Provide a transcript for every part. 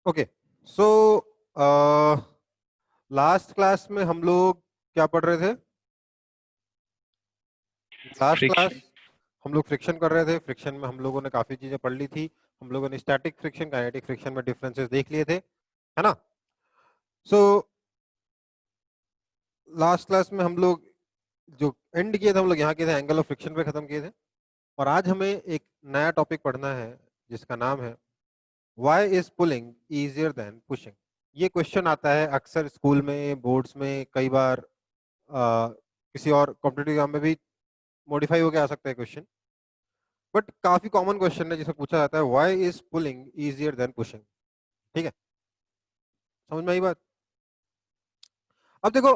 Okay, so last class में हम लोग क्या पढ़ रहे थे? Last class friction. हम लोग फ्रिक्शन कर रहे थे। फ्रिक्शन में हम लोगों ने काफी चीजें पढ़ ली थी। हम लोगों ने स्टैटिक फ्रिक्शन, काइनेटिक फ्रिक्शन में डिफरेंसेस देख लिए थे, है ना? सो लास्ट क्लास में हम लोग जो एंड किए थे, हम लोग यहाँ किए थे, एंगल ऑफ फ्रिक्शन पे खत्म किए थे। और आज हमें एक नया टॉपिक पढ़ना है जिसका नाम है why is pulling easier than pushing. ये क्वेश्चन आता है अक्सर स्कूल में, बोर्ड्स में, कई बार किसी और कॉम्पिटिटिव एग्जाम में भी मॉडिफाई होकर आ सकता है क्वेश्चन। बट काफी कॉमन क्वेश्चन है जिसमें पूछा जाता है why is pulling easier than pushing. ठीक है, समझ में आई बात? अब देखो,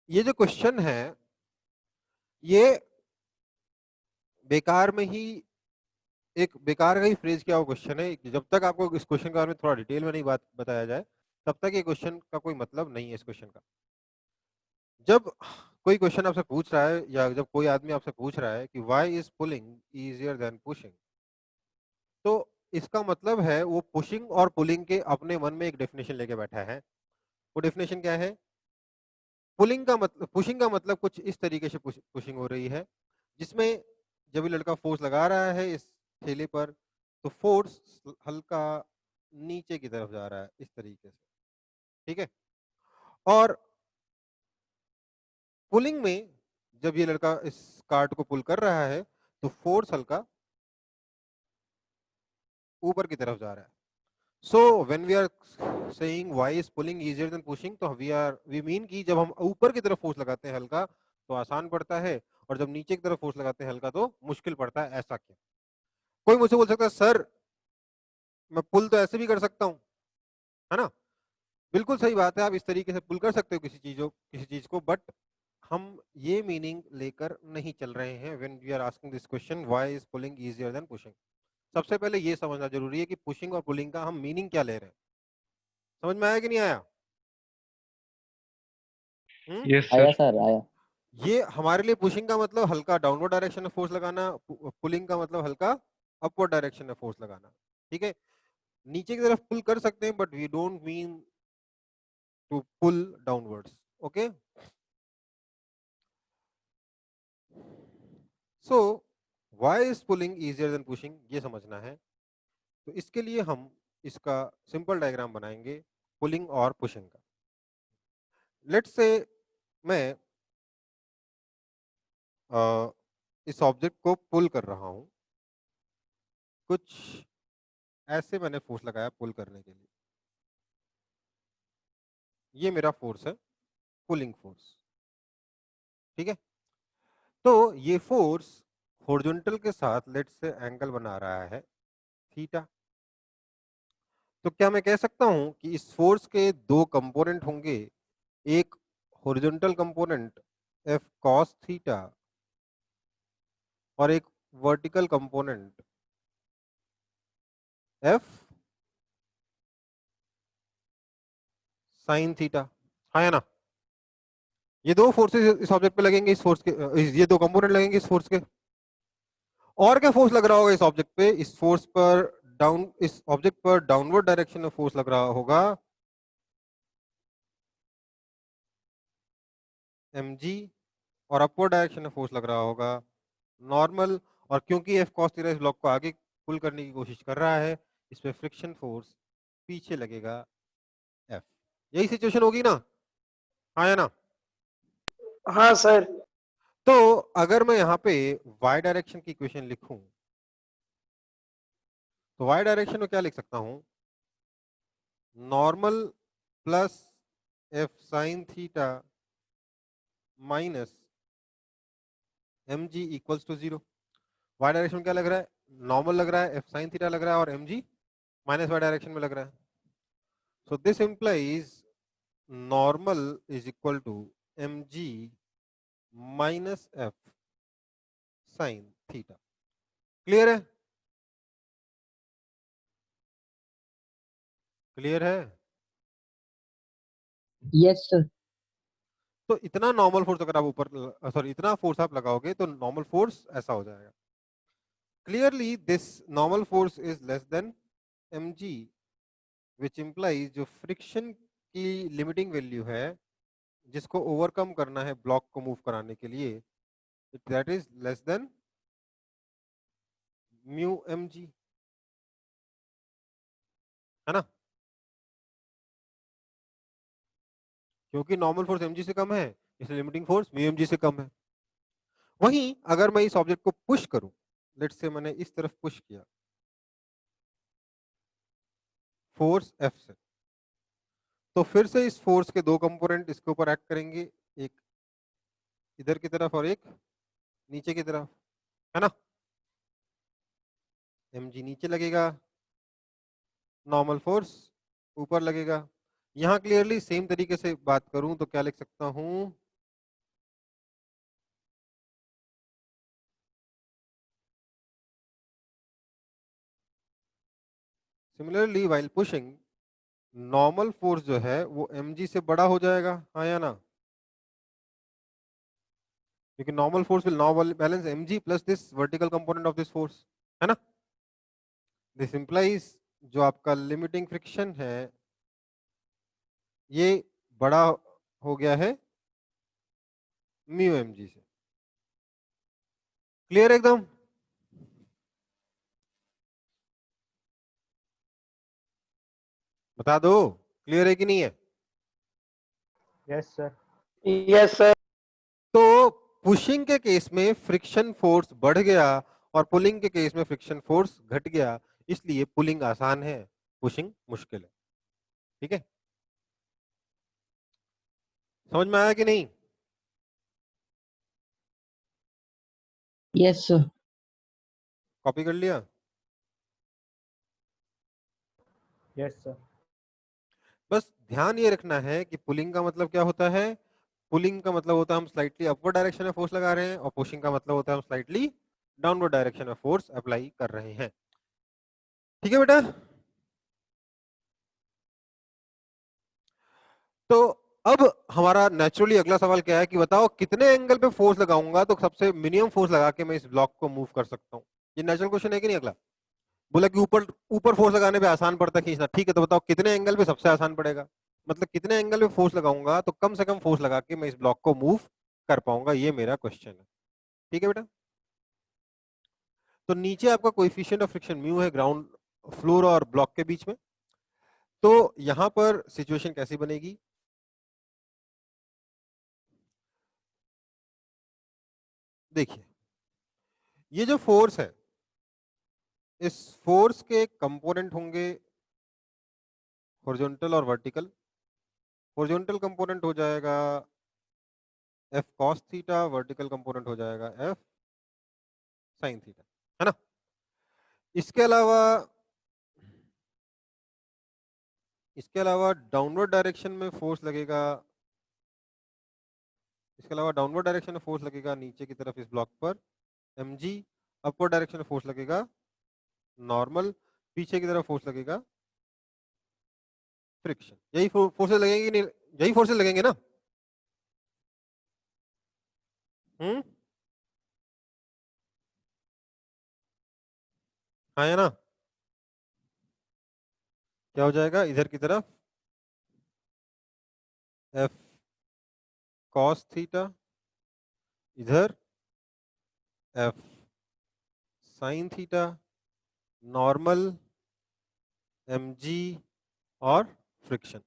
ये जो क्वेश्चन है ये बेकार में ही, एक बेकार का ही फ्रेज क्या, वो क्वेश्चन है। जब तक आपको इस क्वेश्चन के बारे में थोड़ा डिटेल में नहीं बात बताया जाए, तब तक ये क्वेश्चन का कोई मतलब नहीं है इस क्वेश्चन का। जब कोई क्वेश्चन आपसे पूछ रहा है या जब कोई आदमी आपसे पूछ रहा है कि why is pulling easier than pushing, तो इसका मतलब है वो पुशिंग और पुलिंग के अपने मन में एक डेफिनेशन लेके बैठा है। वो डेफिनेशन क्या है? पुलिंग का मतलब, पुशिंग का मतलब कुछ इस तरीके से पुशिंग हो रही है जिसमें जब ये लड़का फोर्स लगा रहा है इस थैले पर, तो फोर्स हल्का नीचे की तरफ जा रहा है इस तरीके से। ठीक है? और पुलिंग में जब ये लड़का इस कार्ट को पुल कर रहा है, तो फोर्स हल्का ऊपर की तरफ जा रहा है। So when we are saying why is pulling easier than pushing, तो वी मीन कि जब हम ऊपर की तरफ फोर्स लगाते हैं हल्का, तो आसान पड़ता है, और जब नीचे की तरफ फोर्स लगाते हैं हल्का, तो मुश्किल पड़ता है। ऐसा क्यों? कोई मुझसे बोल सकता है सर मैं पुल तो ऐसे भी कर सकता हूँ, है ना? बिल्कुल सही बात है, आप इस तरीके से पुल कर सकते हो किसी चीज को, बट हम ये मीनिंग लेकर नहीं चल रहे हैं when we are asking this question why is pulling easier than pushing. सबसे पहले ये समझना जरूरी है कि पुशिंग और पुलिंग का हम मीनिंग क्या ले रहे हैं। समझ में आया कि नहीं आया? हम्म? यस आया सर। सर आया। ये हमारे लिए पुशिंग का मतलब हल्का डाउनवर्ड डायरेक्शन में फोर्स लगाना, पुलिंग का मतलब हल्का अपवर्ड डायरेक्शन में फोर्स लगाना। ठीक है? नीचे की तरफ पुल कर सकते हैं, but we don't mean to pull downwards. Okay, so why is pulling easier than pushing, ये समझना है। तो इसके लिए हम इसका सिंपल डायग्राम बनाएंगे पुलिंग और पुशिंग का। लेट्स से मैं इस ऑब्जेक्ट को पुल कर रहा हूं, कुछ ऐसे मैंने फोर्स लगाया पुल करने के लिए। ये मेरा फोर्स है, पुलिंग फोर्स। ठीक है? तो ये फोर्स हॉरिजॉन्टल के साथ लेट्स से एंगल बना रहा है थीटा। तो क्या मैं कह सकता हूं कि इस फोर्स के दो कंपोनेंट होंगे, एक horizontal component F cos theta और एक vertical component F sine theta? हाँ या ना? ये दो फोर्सेस इस ऑब्जेक्ट पे लगेंगे, इस फोर्स के ये दो कंपोनेंट लगेंगे इस फोर्स के। और क्या फोर्स लग रहा होगा इस ऑब्जेक्ट पे? इस फोर्स पर इस ऑब्जेक्ट पर डाउनवर्ड डायरेक्शन में फोर्स लग रहा होगा mg, और अपवर्ड डायरेक्शन में फोर्स लग रहा होगा नॉर्मल। और क्योंकि एफ कॉस थीटा इस ब्लॉक को आगे पुल करने की कोशिश कर रहा है, इस पे फ्रिक्शन फोर्स पीछे लगेगा एफ। यही सिचुएशन होगी ना? हाँ या ना? हाँ सर। तो अगर मैं यहाँ पे y डायरेक्शन की इक्वेशन लिखूं, तो y डायरेक्शन में क्या लिख सकता हूं? Normal plus F sine theta minus M G equals to zero. Y direction में क्या लग रहा है? नॉर्मल लग रहा है, एफ साइन थीटा लग रहा है, और M G minus Y direction में लग रहा है। So this implies normal is equal to M G minus F sine theta. Clear है? क्लियर है? Yes sir. तो इतना नॉर्मल फोर्स अगर आप ऊपर, सॉरी, इतना फोर्स आप लगाओगे तो नॉर्मल फोर्स ऐसा हो जाएगा। Clearly this normal force is less then mg which implies जो फ्रिक्शन की लिमिटिंग वैल्यू है जिसको ओवरकम करना है ब्लॉक को मूव कराने के लिए, that is less than mu M G, है ना, क्योंकि नॉर्मल फोर्स एम जी से कम है इसलिए limiting force mu M G से कम है। वहीं अगर मैं इस ऑब्जेक्ट को पुश करूं, लेट्स से मैंने इस तरफ पुश किया फोर्स एफ से, तो फिर से इस फोर्स के दो कंपोनेंट इसके ऊपर एक्ट करेंगे, एक इधर की तरफ और एक नीचे की तरफ, है ना। एम जी नीचे लगेगा, नॉर्मल फोर्स ऊपर लगेगा। यहां क्लियरली सेम तरीके से बात करूं तो क्या लिख सकता हूं, similarly while pushing normal force जो है वो mg से बड़ा हो जाएगा, हाँ या ना, क्योंकि normal force will now balance mg plus this vertical component of this force, है ना। दिस इंप्लाइज जो आपका लिमिटिंग फ्रिक्शन है ये बड़ा हो गया है म्यू mg से। क्लियर एकदम, बता दो क्लियर है कि नहीं है। Yes sir. Yes sir. तो पुशिंग के केस में फ्रिक्शन फोर्स बढ़ गया और पुलिंग के केस में फ्रिक्शन फोर्स घट गया, इसलिए पुलिंग आसान है, पुशिंग मुश्किल है। ठीक है, समझ में आया कि नहीं। Yes sir. कॉपी कर लिया। Yes sir. बस ध्यान ये रखना है कि पुलिंग का मतलब क्या होता है, पुलिंग का मतलब होता है हम स्लाइटली अपवर्ड डायरेक्शन में फोर्स लगा रहे हैं, और पुशिंग का मतलब होता है हम स्लाइटली डाउनवर्ड डायरेक्शन में फोर्स अप्लाई कर रहे हैं। ठीक है बेटा, तो अब हमारा नेचुरली अगला सवाल क्या है कि बताओ कितने एंगल पे फोर्स लगाऊंगा तो सबसे मिनिमम फोर्स लगा के मैं इस ब्लॉक को मूव कर सकता हूं। ये नेचुरल क्वेश्चन है कि नहीं। अगला बोला कि ऊपर ऊपर फोर्स लगाने पे आसान पड़ता है खींचना, ठीक है, तो बताओ कितने एंगल पे सबसे आसान पड़ेगा, मतलब कितने एंगल पे फोर्स लगाऊंगा तो कम से कम फोर्स लगा के मैं इस ब्लॉक को मूव कर पाऊंगा, ये मेरा क्वेश्चन है। ठीक है बेटा, तो नीचे आपका कोएफिशिएंट ऑफ फ्रिक्शन म्यू है ग्राउंड फ्लोर और ब्लॉक के बीच में, तो यहां पर सिचुएशन कैसी बनेगी, देखिए ये जो फोर्स है इस फोर्स के कंपोनेंट होंगे हॉरिजॉन्टल और वर्टिकल। हॉरिजॉन्टल कंपोनेंट हो जाएगा F cos theta, vertical component हो जाएगा एफ साइन थीटा, है ना। इसके अलावा डाउनवर्ड डायरेक्शन में फोर्स लगेगा, इसके अलावा डाउनवर्ड डायरेक्शन में फोर्स लगेगा नीचे की तरफ इस ब्लॉक पर mg, अपवर्ड डायरेक्शन में फोर्स लगेगा नॉर्मल, पीछे की तरफ फोर्स लगेगा फ्रिक्शन। यही फोर्सेस लगेंगे नहीं, यही फोर्सेस लगेंगे ना। हम्म, हाँ या ना, क्या हो जाएगा इधर की तरफ एफ कॉस थीटा, इधर F sine theta, normal mg और फ्रिक्शन।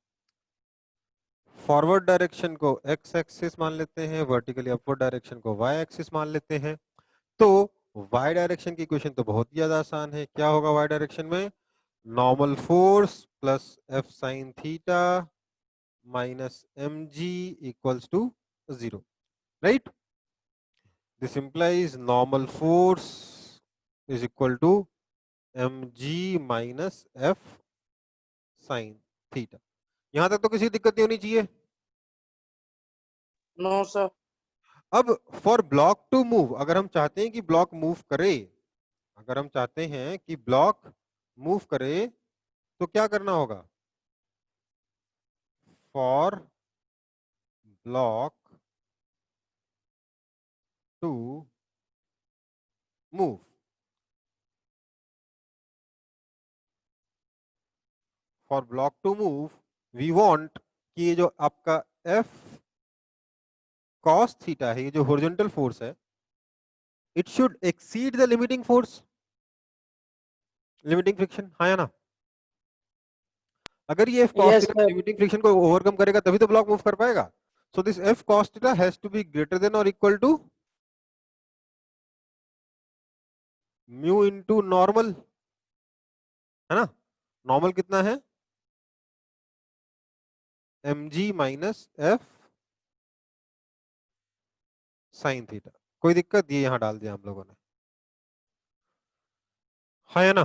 फॉरवर्ड डायरेक्शन को x एक्सिस मान लेते हैं, वर्टिकली अपवर्ड डायरेक्शन को y एक्सिस मान लेते हैं। तो y डायरेक्शन की इक्वेशन तो बहुत ही ज्यादा आसान है, क्या होगा y डायरेक्शन में, normal force plus F sine theta minus mg equals to 0, right. This implies normal force is equal to mg minus F sine theta. यहां तक तो किसी दिक्कत नहीं होनी चाहिए। No sir. अब फॉर ब्लॉक टू मूव, अगर हम चाहते हैं कि ब्लॉक मूव करे, अगर हम चाहते हैं कि ब्लॉक मूव करे तो क्या करना होगा, for block to move, for block to move we want कि ये जो आपका F cos थीटा है, ये जो हॉरिजॉन्टल फोर्स है, it should exceed the limiting force, limiting friction, हाँ या ना? अगर ये F cos Yes, theta sir. Limiting friction को ओवरकम करेगा तभी तो ब्लॉक मूव कर पाएगा. So this F cos theta has to be greater than और equal to mu into normal, है ना? नॉर्मल कितना है? mg minus F sine theta. कोई दिक्कत? ये यहां डाल दिया हम लोगों ने, हाँ या ना?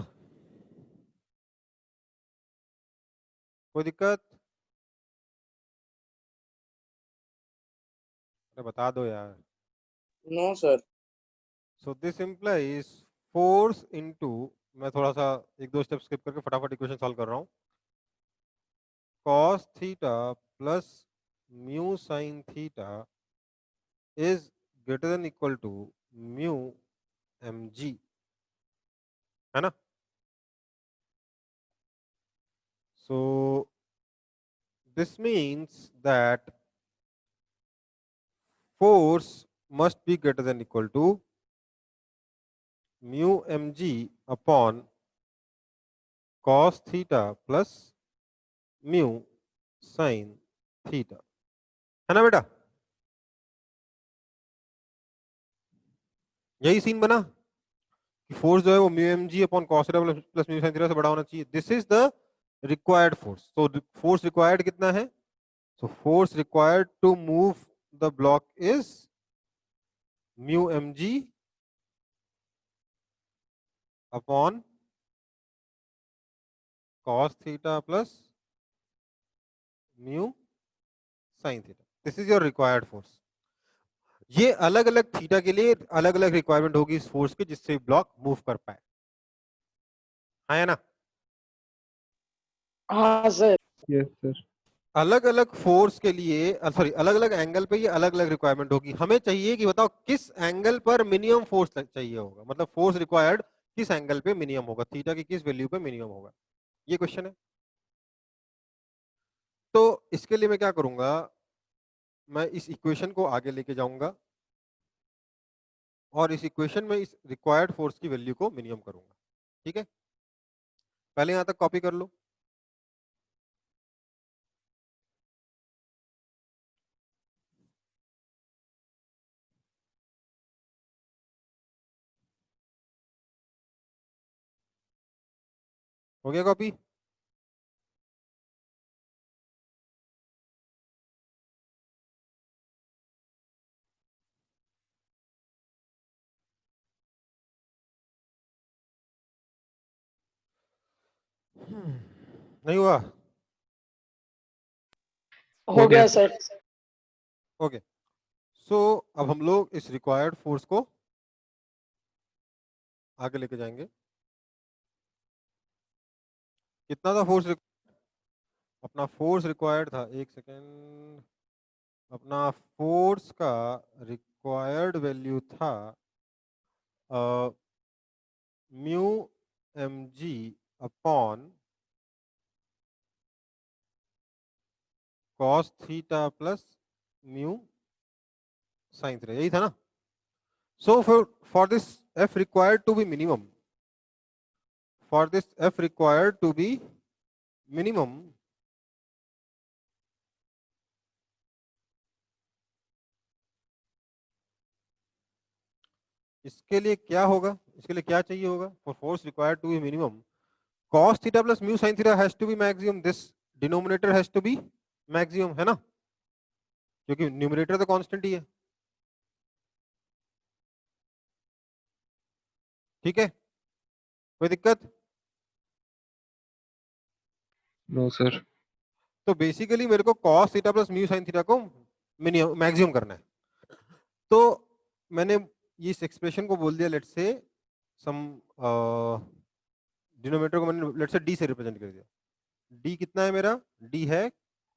कोई दिक्कत? अरे बता दो यार. No, sir. So this implies force into, मैं थोड़ा सा एक दो स्टेप स्किप करके फटाफट इक्वेशन सॉल्व कर रहा हूं. cos theta plus mu sine theta is greater than equal to mu mg, है ना? So this means that force must be greater than equal to mu mg upon cos theta plus mu sin theta, है ना बेटा? यही scene बना कि force जो है वो mu mg upon cos theta plus mu sin theta से बड़ा होना चाहिए. This is the required force. तो फोर्स रिक्वायर्ड कितना है? So force required to move the block is mu mg upon cos theta plus mu sin theta. This is your required force. ये अलग अलग थीटा के लिए अलग अलग रिक्वायरमेंट होगी इस फोर्स की, जिससे ब्लॉक मूव कर पाए, है ना? हाँ, sir. Yes, sir. अलग अलग फोर्स के लिए, सॉरी, अलग अलग एंगल पे ये अलग अलग रिक्वायरमेंट होगी. हमें चाहिए कि बताओ किस एंगल पर मिनिमम फोर्स चाहिए होगा, मतलब फोर्स रिक्वायर्ड किस एंगल पे मिनिमम होगा, थीटा की किस वैल्यू पे मिनिमम होगा, ये क्वेश्चन है. तो इसके लिए मैं क्या करूंगा, मैं इस इक्वेशन को आगे लेके जाऊंगा और इस इक्वेशन में इस रिक्वायर्ड फोर्स की वैल्यू को मिनिमम करूंगा. ठीक है, पहले यहां तक कॉपी कर लो. हो गया कॉपी? नहीं हुआ? हो गया, sir. ओके. सो अब हम लोग इस रिक्वायर्ड फोर्स को आगे लेके जाएंगे. कितना था फोर्स? अपना फोर्स रिक्वायर्ड था, एक सेकेंड, अपना फोर्स का रिक्वायर्ड वैल्यू था mu mg upon cos theta plus mu sin theta, यही था ना? So for this f required to be minimum, for this f required to be minimum, इसके लिए क्या होगा, इसके लिए क्या चाहिए होगा? For force required to be minimum, cos theta plus mu sin theta has to be maximum, this denominator has to be maximum, है ना? क्योंकि न्यूमरेटर तो कांस्टेंट ही है. ठीक है, कोई दिक्कत? No, sir. तो बेसिकली मेरे को cos theta plus mu sin theta को मिनिमम मैक्सिमम करना है. तो मैंने इस एक्सप्रेशन को बोल दिया, लेट्स से सम डिनोमिनेटर को मैंने लेट्स से d से रिप्रेजेंट कर दिया. d कितना है मेरा? d है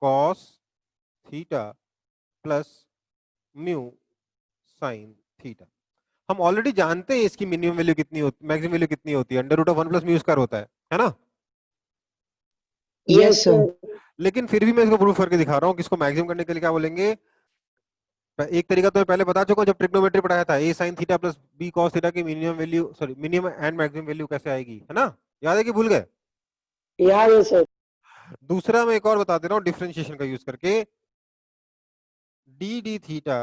cos theta plus mu sin theta. हम ऑलरेडी जानते हैं इसकी मिनिमम वैल्यू कितनी होती, मैक्सिमम वैल्यू कितनी होती है, under root of 1 plus mu square होता है ना? Yes sir. लेकिन फिर भी मैं इसको प्रूफ करके दिखा रहा हूँ कि इसको मैक्सिमम करने के लिए क्या बोलेंगे। एक तरीका तो मैं पहले बता चुका हूँ जब ट्रिग्नोमेट्री पढ़ाया था, A sine theta plus B cos theta की minimum value, sorry minimum and maximum value कैसे आएगी, है ना? याद है कि भूल गए? याद है सर। दूसरा मैं एक और बता दे रहा हूँ डिफरेंशिएशन का यूज करके, D D theta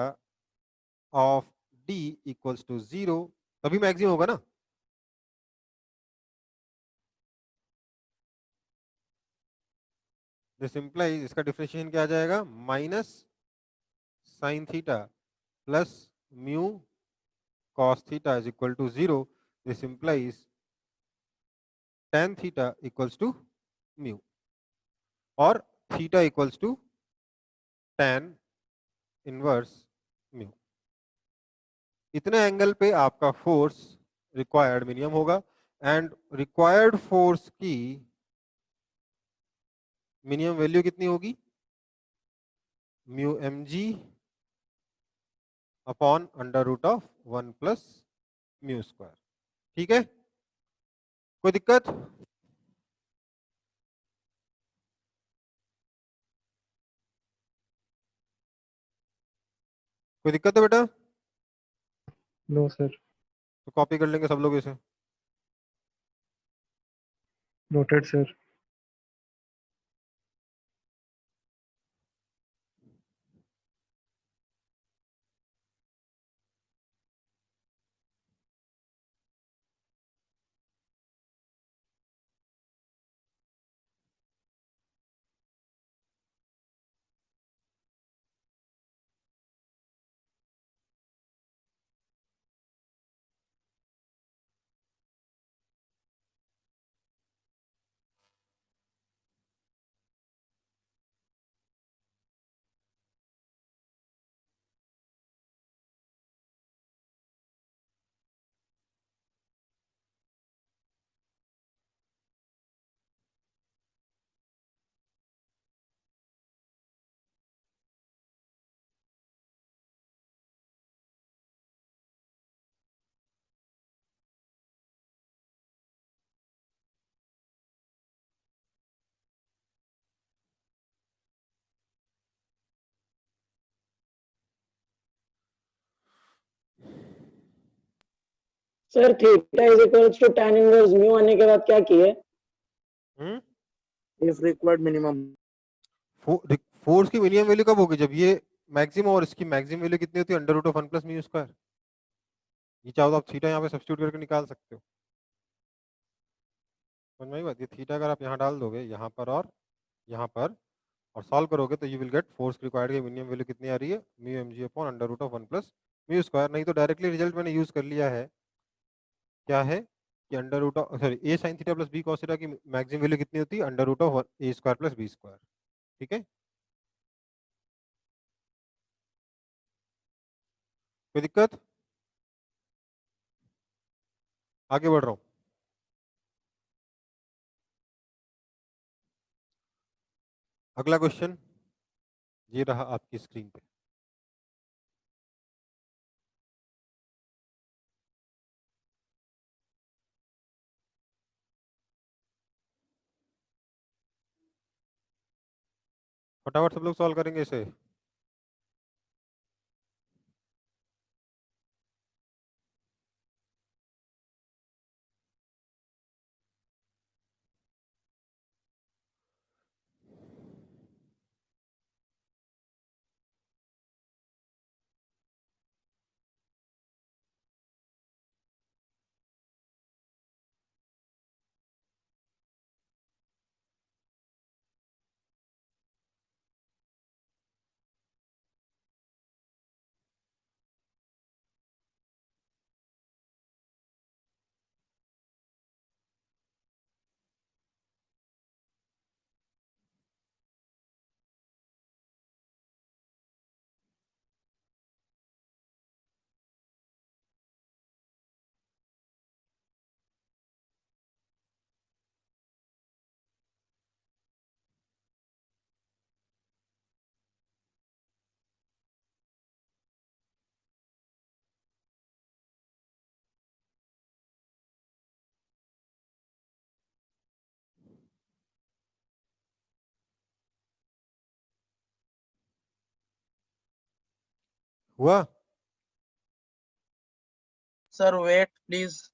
of D equals to 0, तभी मैक्सिमम होगा ना। दिस इंप्लाइज, इसका डिफरेंशिएशन क्या आ जाएगा, minus sign theta plus mu cos theta is equal to 0. This implies tan theta equals to mu or theta equals to tan inverse mu. इतने angle पे आपका force required minimum होगा and required force की minimum value कितनी होगी, mu M G upon under root of 1 plus mu square. ठीक है, कोई दिक्कत? कोई दिक्कत है बेटा? No sir. तो कॉपी कर लेंगे सब लोग इसे। Noted sir. Sir theta is equals to tan inverse mu आने के बाद क्या किए? If required minimum. फोर्स की मिनिमम वैल्यू कब होगी, जब ये मैक्सिमम और इसकी मैक्सिमम वैल्यू कितनी होती है, under root of 1 plus mu square. ये चाहो तो आप थीटा यहाँ पे सब्स्टिट्यूट करके निकाल सकते हो। समझ में आई बात? ये थीटा अगर आप यहाँ डाल दोगे यहाँ पर और यहाँ पर और सॉल्व करोगे तो you will get force required की मिनिमम वैल्यू कितनी आ रही है, mu M G upon under root of 1 plus mu square. नहीं तो डायरेक्टली रिजल्ट मैंने यूज कर लिया है, क्या है कि under root of, sorry A sine theta plus B cos theta की मैक्सिमम वैल्यू कितनी होती है, under root of A square plus B square. ठीक है, कोई दिक्कत? आगे बढ़ रहा हूँ। अगला क्वेश्चन ये रहा आपकी स्क्रीन पे। फटाफट सब लोग सॉल्व करेंगे इसे। हुआ? Sir, wait, please.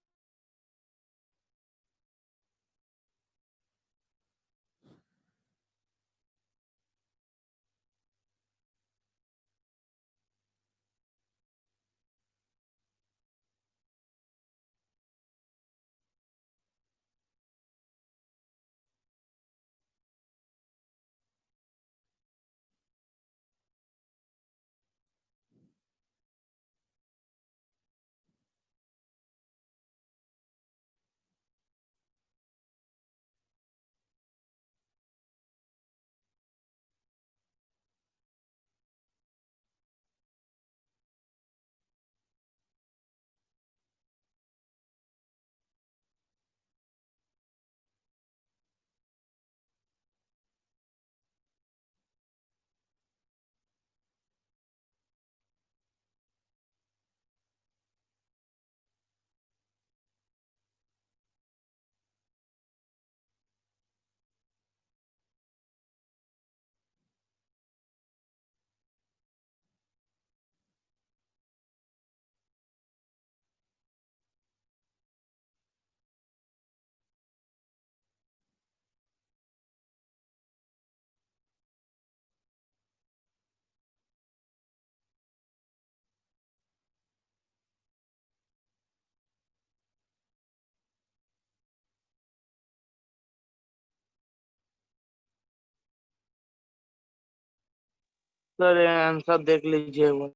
Sir answer देख लीजिए वो।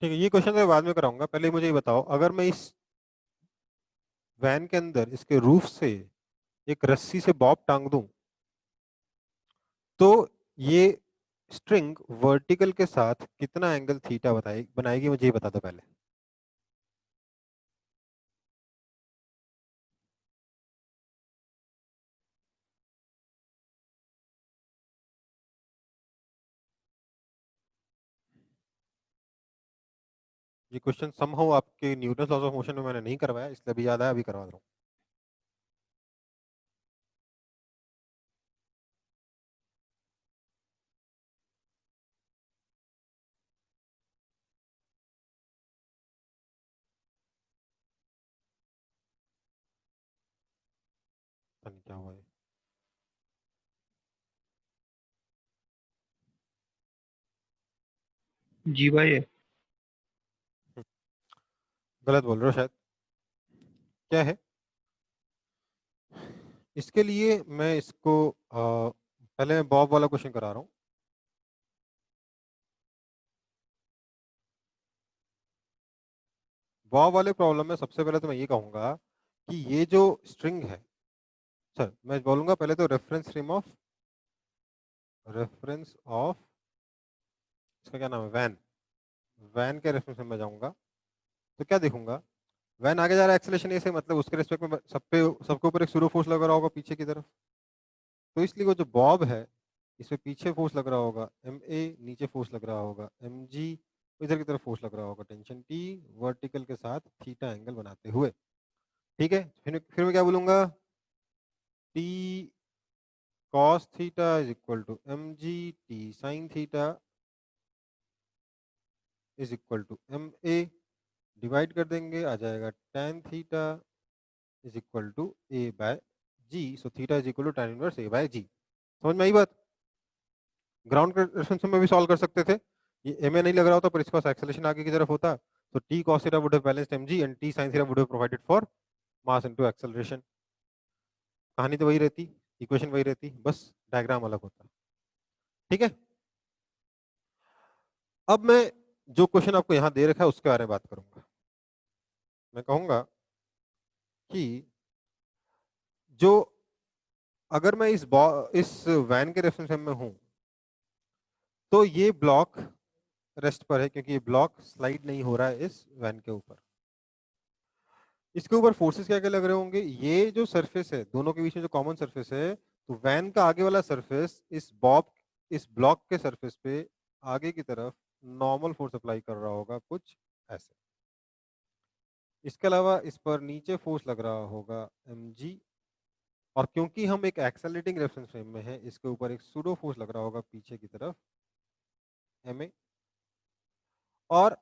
ठीक है, ये क्वेश्चन मैं बाद में कराऊंगा, पहले मुझे ये बताओ, अगर मैं इस वैन के अंदर इसके रूफ से एक रस्सी से बॉब टांग दूं तो ये स्ट्रिंग वर्टिकल के साथ कितना एंगल थीटा बनाएगी, मुझे ये बता दो पहले। ये क्वेश्चन समहाउ आपके न्यूटन लॉज ऑफ मोशन में मैंने नहीं करवाया, इसलिए अभी याद आया, अभी करवा रहा हूँ। पता नहीं क्या हुआ है। जी बाई है। गलत बोल रहे हो शायद। क्या है इसके लिए, मैं इसको पहले मैं बॉब वाला क्वेश्चन करा रहा हूँ। बॉब वाले प्रॉब्लम में सबसे पहले तो मैं ये कहूंगा कि ये जो स्ट्रिंग है, सर मैं बोलूंगा पहले तो रेफरेंस ऑफ इसका क्या नाम है, वैन। वैन के रेफरेंस में मैं जाऊंगा तो क्या देखूंगा, वैन आगे जा रहा है एक्सेलरेशन ए से, मतलब उसके रिस्पेक्ट में सबके ऊपर एक सूडो फोर्स लग रहा होगा पीछे की तरफ। तो इसलिए वो जो बॉब है इसमें पीछे फोर्स लग रहा होगा एम ए, नीचे फोर्स लग रहा होगा एम जी, इधर की तरफ फोर्स लग रहा होगा टेंशन टी, वर्टिकल के साथ थीटा एंगल बनाते हुए। ठीक है, फिर मैं क्या बोलूंगा, T cos theta is equal to M G T sine theta is equal to M A, divide कर देंगे आ जाएगा tan theta is equal to A by G, so theta is equal to tan inverse A by G. समझ में आई बात? Ground के reference में भी सॉल्व कर सकते थे, ये एम ए नहीं लग रहा होता पर इसका एक्सेलरेशन आगे की तरफ होता, तो T cos theta would have balanced M G and T sine theta would have provided for mass into acceleration. कहानी तो वही रहती, इक्वेशन वही रहती, बस डायग्राम अलग होता। ठीक है, अब मैं जो क्वेश्चन आपको यहाँ दे रखा है उसके बारे में बात करूंगा। मैं कहूंगा कि जो अगर मैं इस वैन के रेफरेंस में हूं तो ये ब्लॉक रेस्ट पर है, क्योंकि ये ब्लॉक स्लाइड नहीं हो रहा है इस वैन के ऊपर। इसके ऊपर फोर्सेस क्या क्या लग रहे होंगे, ये जो सरफेस है दोनों के बीच में जो कॉमन सरफेस है, तो वैन का आगे वाला सरफेस इस ब्लॉक के सरफेस पे आगे की तरफ नॉर्मल फोर्स अप्लाई कर रहा होगा कुछ ऐसे। इसके अलावा इस पर नीचे फोर्स लग रहा होगा mg, और क्योंकि हम एक एक्सेलरेटिंग रेफरेंस फ्रेम में है, इसके ऊपर एक सूडो फोर्स लग रहा होगा पीछे की तरफ ma। और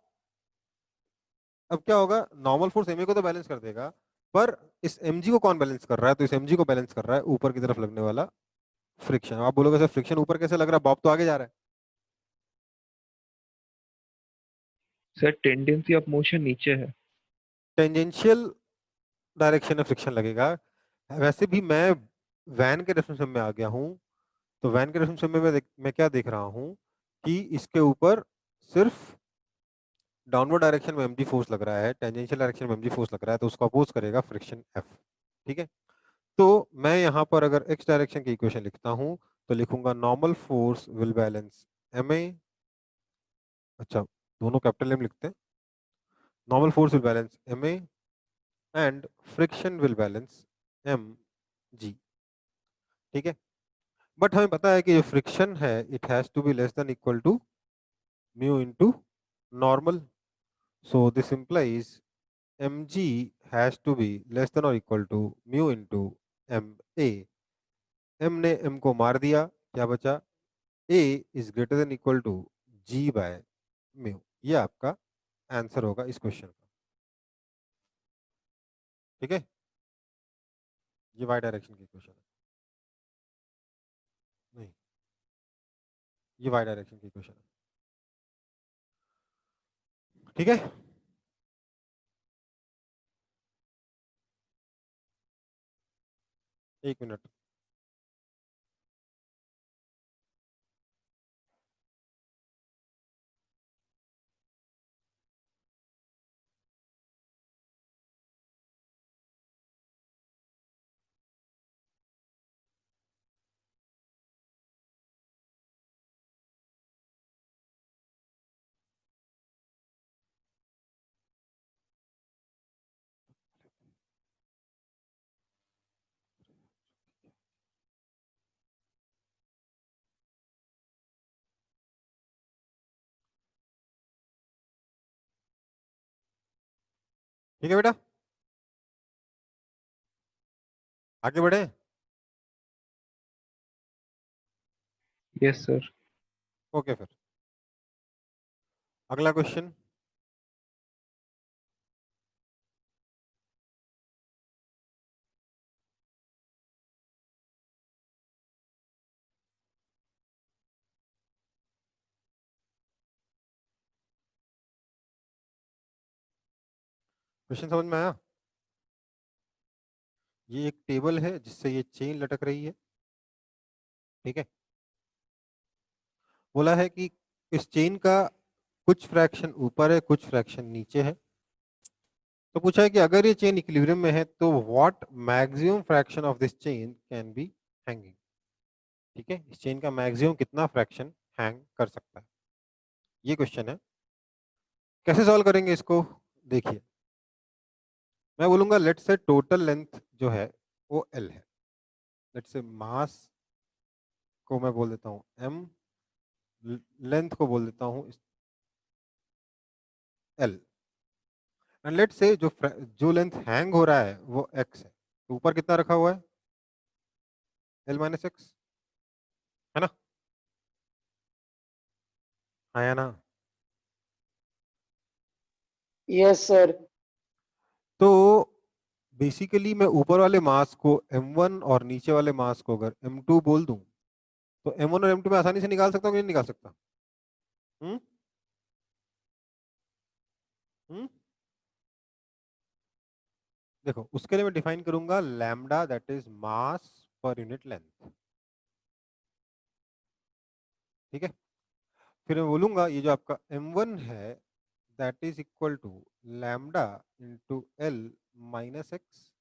अब क्या होगा, नॉर्मल फोर्स एमए को तो बैलेंस कर देगा, पर इस एमजी को कौन बैलेंस कर रहा है? तो इस एमजी को बैलेंस कर रहा है ऊपर की तरफ लगने वाला फ्रिक्शन। आप बोलोगे सर फ्रिक्शन ऊपर कैसे लग रहा है, बॉब तो आगे जा रहा है। सर टेंडेंसी ऑफ मोशन नीचे है। टेंजेंशियल डायरेक्शन में फ्रिक्शन लगेगा। वैसे भी मैं वैन के रेफरेंस में आ गया हूँ, तो वैन के रेफरेंस में मैं क्या देख रहा हूँ कि इसके ऊपर सिर्फ डाउनवर्ड डायरेक्शन में एमजी फोर्स लग रहा है, टेंजेंशियल डायरेक्शन में एमजी फोर्स लग रहा है, तो उसको अपोज करेगा फ्रिक्शन एफ। ठीक है, तो मैं यहाँ पर अगर एक्स डायरेक्शन की इक्वेशन लिखता हूँ तो लिखूंगा normal force will balance M A, अच्छा दोनों कैपिटल एम लिखते हैं, normal force will balance M A and friction will balance M G. ठीक है, बट हमें पता है कि जो फ्रिक्शन है it has to be less than equal to mu into normal, so this implies mg has to be less than or equal to mu into ma। m ने m को मार दिया, क्या बचा, a is greater than equal to g by mu। ये आपका answer होगा इस क्वेश्चन का। ठीक है, ये y डायरेक्शन की क्वेश्चन है, नहीं ये y डायरेक्शन की क्वेश्चन है। ठीक है, एक मिनट, ठीक है बेटा, आगे बढ़े। Yes sir. ओके फिर अगला क्वेश्चन, क्वेश्चन समझ में आया? ये एक टेबल है जिससे ये चेन लटक रही है। ठीक है, बोला है कि इस चेन का कुछ फ्रैक्शन ऊपर है, कुछ फ्रैक्शन नीचे है। तो पूछा है कि अगर ये चेन इक्विलिब्रियम में है तो what maximum fraction of this chain can be hanging. ठीक है, इस चेन का मैक्सिमम कितना फ्रैक्शन हैंग कर सकता है, ये क्वेश्चन है। कैसे सॉल्व करेंगे इसको, देखिए मैं बोलूंगा लेट से टोटल लेंथ जो है वो एल है, लेट से मास को मैं बोल देता हूँ एम, लेंथ को बोल देता हूँ एल, एंड लेट से जो लेंथ हैंग हो रहा है वो एक्स है, तो ऊपर कितना रखा हुआ है, एल माइनस एक्स, है ना, आया ना। Yes, sir. तो बेसिकली मैं ऊपर वाले मास को m1 और नीचे वाले मास को अगर m2 बोल दूं तो m1 और m2 में आसानी से निकाल सकता हूँ कि नहीं निकाल सकता? हम्म हम्म देखो उसके लिए मैं डिफाइन करूंगा lambda, that is mass per unit length. ठीक है, फिर मैं बोलूंगा ये जो आपका m1 है that is equal to lambda into L minus X,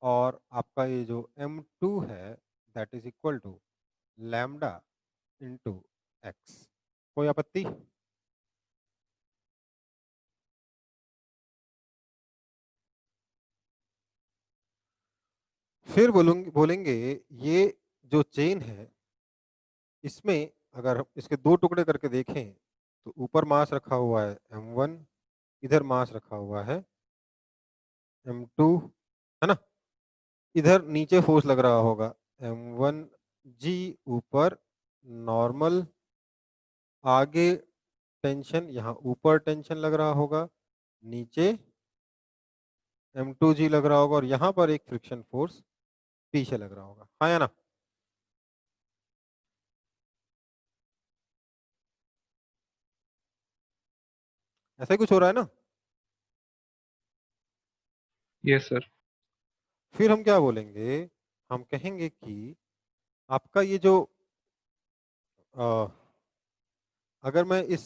और आपका ये जो m2 है that is equal to lambda into X. कोई आपत्ति? फिर बोलेंगे ये जो चेन है इसमें अगर हम इसके दो टुकड़े करके देखें तो ऊपर मास रखा हुआ है m1, इधर मास रखा हुआ है m2, है ना, इधर नीचे फोर्स लग रहा होगा m1g ऊपर नॉर्मल, आगे टेंशन, यहाँ ऊपर टेंशन लग रहा होगा, नीचे M2G लग रहा होगा और यहाँ पर एक फ्रिक्शन फोर्स पीछे लग रहा होगा, हाँ या ना? ऐसा ही कुछ हो रहा है ना? Yes sir. फिर हम क्या बोलेंगे, हम कहेंगे कि आपका ये जो अगर मैं इस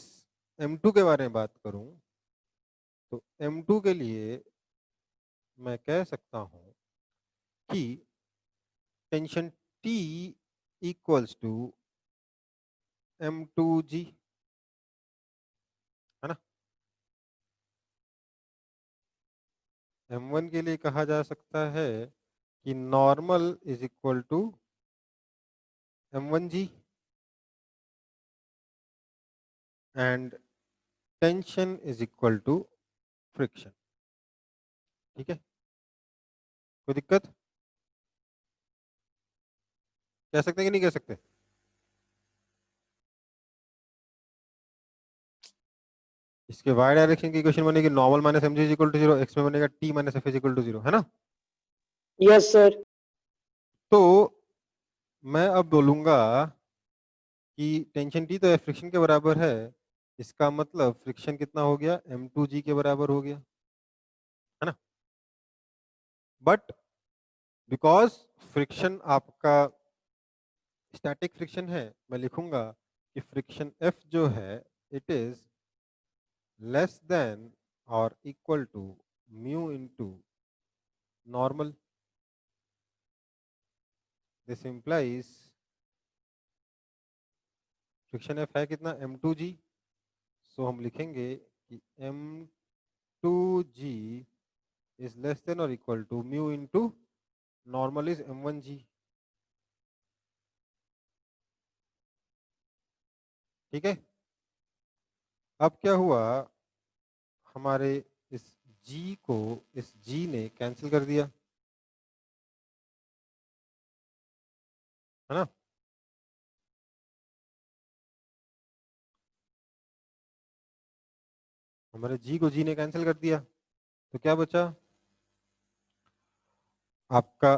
M2 के बारे में बात करूं तो M2 के लिए मैं कह सकता हूं कि tension T equals to M2G, है ना? M1 के लिए कहा जा सकता है कि normal is equal to M1G and tension is equal to friction. ठीक है, कोई दिक्कत? कह सकते हैं कि नहीं कह सकते? इसके वाई डायरेक्शन की इक्वेशन बनेगी normal minus M G is equal to zero, X में बनेगा T minus F is equal to zero, है ना? Yes sir. तो मैं अब बोलूंगा कि टेंशन टी तो फ्रिक्शन के बराबर है, इसका मतलब फ्रिक्शन कितना हो गया, M2G के बराबर हो गया, है ना? बट बिकॉज फ्रिक्शन आपका स्टैटिक फ्रिक्शन है, मैं लिखूंगा कि फ्रिक्शन F जो है इट इज लेस देन और equal to mu into normal. This implies friction F है कितना, M2G, सो हम लिखेंगे कि M2G इज लेस देन और equal to mu into normal is M1G। ठीक है, अब क्या हुआ, हमारे इस G को इस G ने कैंसिल कर दिया, है ना? हमारे G को G ने कैंसिल कर दिया, तो क्या बचा आपका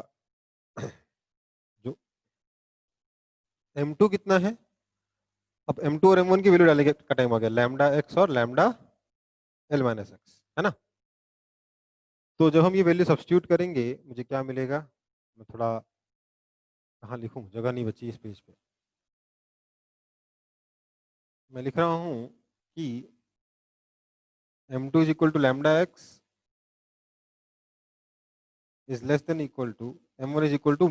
जो M2 कितना है, अब M2 और M1 की वैल्यू डालने का टाइम आ गया, लैम्डा x और लैम्डा L माइनस एक्स, है ना? तो जब हम ये वैल्यू सब्स्टिट्यूट करेंगे मुझे क्या मिलेगा, मैं थोड़ा कहाँ लिखूं, जगह नहीं बची इस पेज पे, मैं लिख रहा हूं कि M2 is equal to lambda x is less than equal to M1 is equal to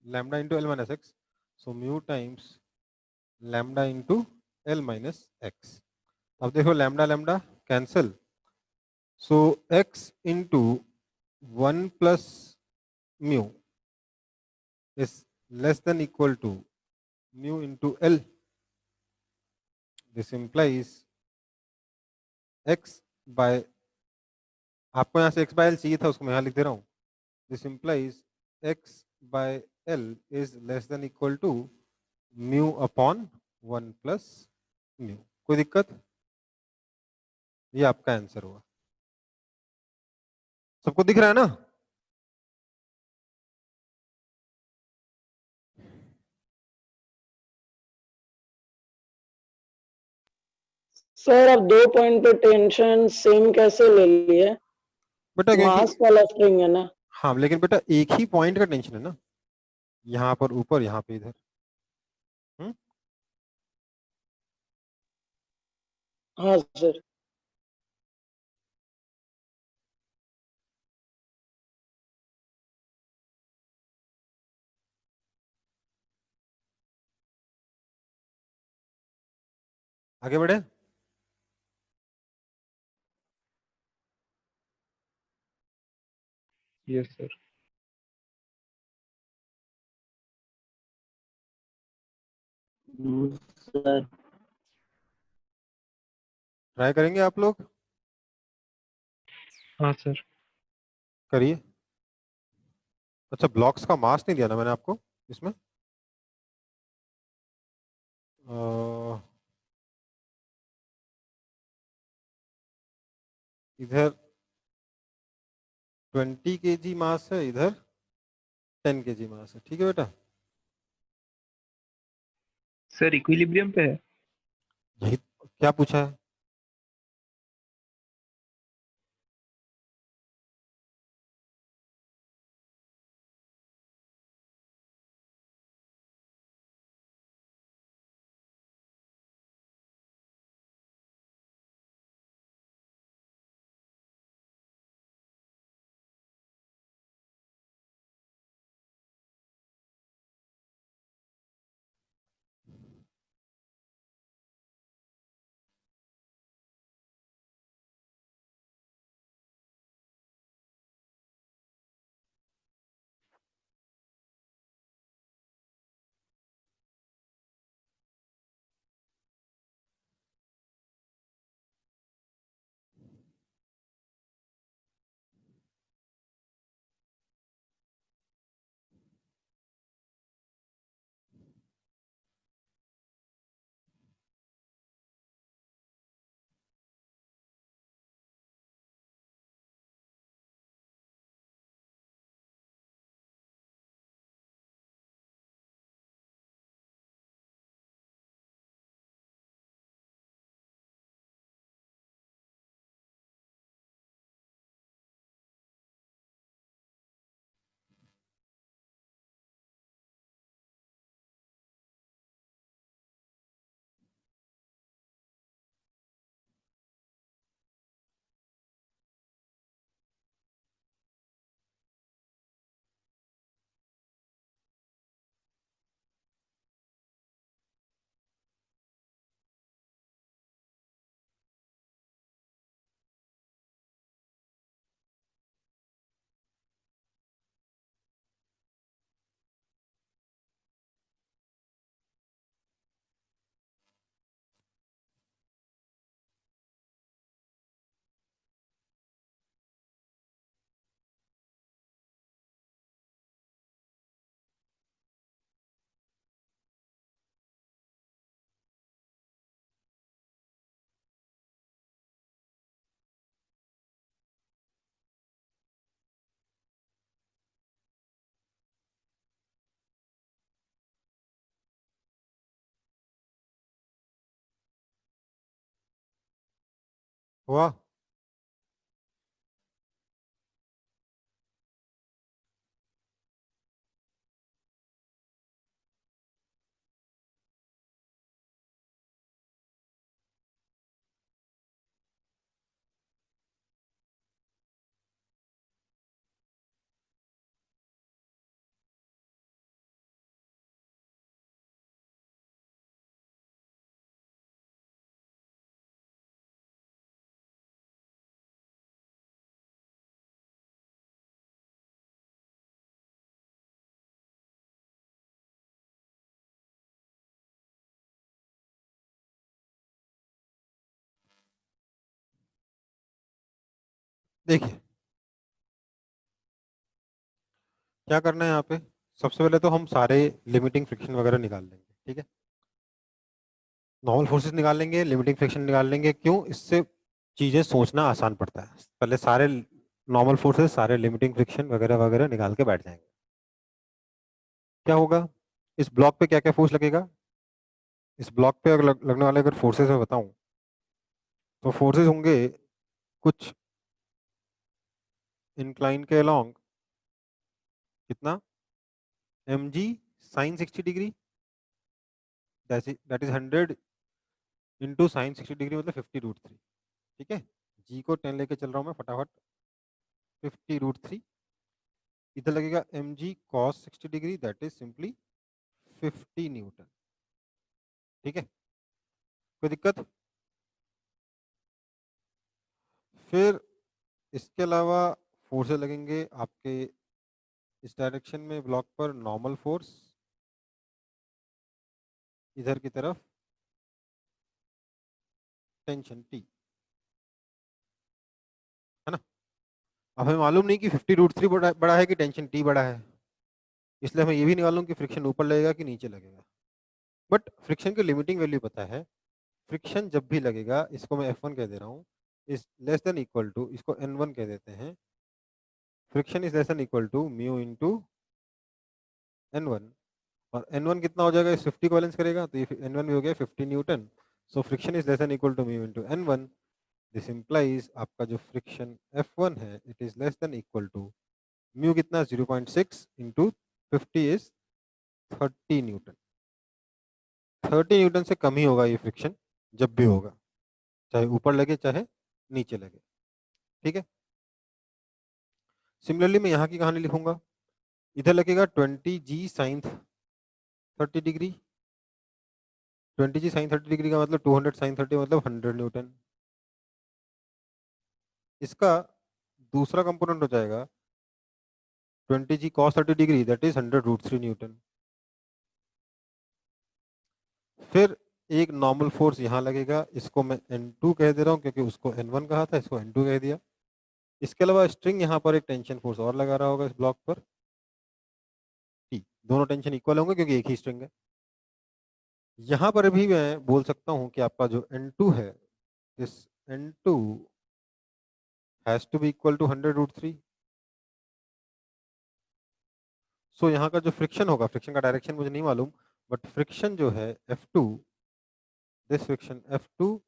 lambda into L minus x, so mu times lambda into L minus x। अब देखो lambda lambda cancel, so x into 1 plus mu is less than equal to mu into L। this implies x by, आपको यहाँ से x by L चाहिए था, उसको मैं यहाँ लिख दे रहा हूँ, this implies x by L is less than equal to mu upon 1 plus mu. कोई दिक्कत? ये आपका आंसर हुआ, सबको दिख रहा है ना? सर अब 2 पॉइंट पे टेंशन सेम कैसे ले लिए, बेटा क्योंकि मास वाला स्ट्रिंग है ना। हाँ, लेकिन बेटा एक ही पॉइंट का टेंशन है ना, यहाँ पर ऊपर यहाँ पे इधर। हाँ सर। आगे बढ़े, यस सर। सर ट्राई करेंगे आप लोग, हाँ सर। करिए। अच्छा, ब्लॉक्स का मास नहीं दिया ना मैंने आपको इसमें, इधर 20 kg मास है, इधर 10 kg मास है, ठीक है बेटा। सर इक्विलिब्रियम पे है। यही क्या पूछा है? हुआ? देखिए क्या करना है यहाँ पे, सबसे पहले तो हम सारे लिमिटिंग फ्रिक्शन वगैरह निकाल लेंगे, ठीक है। नॉर्मल फोर्सेस निकाल लेंगे, लिमिटिंग फ्रिक्शन निकाल लेंगे, क्यों? इससे चीज़ें सोचना आसान पड़ता है। पहले सारे नॉर्मल फोर्सेस, सारे लिमिटिंग फ्रिक्शन वगैरह वगैरह निकाल के बैठ जाएंगे। क्या होगा, इस ब्लॉक पे क्या क्या फोर्स लगेगा? इस ब्लॉक पे अगर लगने वाले अगर फोर्सेस मैं बताऊं तो फोर्सेस होंगे कुछ इंक्लाइन के अलोंग, कितना, M G sine 60 degree, that is 100 into sine 60 degree, मतलब 50√3, ठीक है। जी को 10 लेके चल रहा हूँ मैं फटाफट, 50√3। इधर लगेगा M G cos 60 degree, that is simply 50 newton, ठीक है। कोई दिक्कत? फिर इसके अलावा फोर्सेस लगेंगे आपके इस डायरेक्शन में ब्लॉक पर, नॉर्मल फोर्स, इधर की तरफ टेंशन टी, है ना। अब हमें मालूम नहीं कि 50√3 बड़ा है कि टेंशन टी बड़ा है, इसलिए हमें ये भी नहीं मालूम कि फ्रिक्शन ऊपर लगेगा कि नीचे लगेगा। बट फ्रिक्शन की लिमिटिंग वैल्यू पता है। फ्रिक्शन जब भी लगेगा, इसको मैं F1 कह दे रहा हूँ, is less than equal to, इसको n1 कह देते हैं, friction is less than equal to mu into n1, और n1 कितना हो जाएगा, इस 50 को बैलेंस करेगा तो ये n1 भी हो गया 50 newton. So friction is less than equal to mu into n1। This implies आपका जो फ्रिक्शन F1 है it is less than equal to mu कितना 0.6 इंटू 50 इज 30 न्यूटन। 30 न्यूटन से कम ही होगा ये फ्रिक्शन जब भी होगा, चाहे ऊपर लगे चाहे नीचे लगे, ठीक है। सिमिलरली मैं यहाँ की कहानी लिखूंगा, इधर लगेगा 20g sign 30 degree, 20g sign 30 degree का मतलब 200 साइन 30 मतलब 100 न्यूटन। इसका दूसरा कंपोनेंट हो जाएगा 20g cos 30 degree that is 100√3 Newton. फिर एक नॉर्मल फोर्स यहाँ लगेगा, इसको मैं N2 कह दे रहा हूँ क्योंकि उसको N1 कहा था, इसको N2 कह दिया। इसके अलावा स्ट्रिंग यहाँ पर एक टेंशन फोर्स और लगा रहा होगा इस ब्लॉक पर T, दोनों टेंशन इक्वल होंगे क्योंकि एक ही स्ट्रिंग है। यहाँ पर भी मैं बोल सकता हूँ कि आपका जो N2 है, this N2 has to be equal to 100√3। सो यहाँ का जो फ्रिक्शन होगा, फ्रिक्शन का डायरेक्शन मुझे नहीं मालूम, बट फ्रिक्शन जो है F2, this friction F2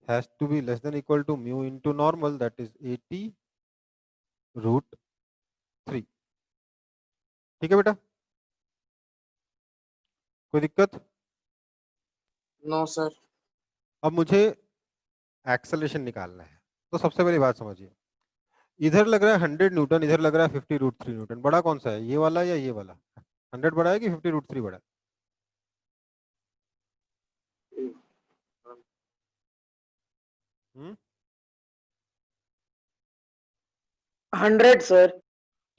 has to be less than equal to mu into normal that is 80√3। ठीक है बेटा, कोई दिक्कत? No sir. अब मुझे एक्सेलरेशन निकालना है, तो सबसे पहली बात समझिए, इधर लग रहा है 100 न्यूटन, इधर लग रहा है 50√3 न्यूटन, बड़ा कौन सा है, ये वाला या ये वाला? 100 बड़ा है कि 50√3 बड़ा है? हम्म 100 सर।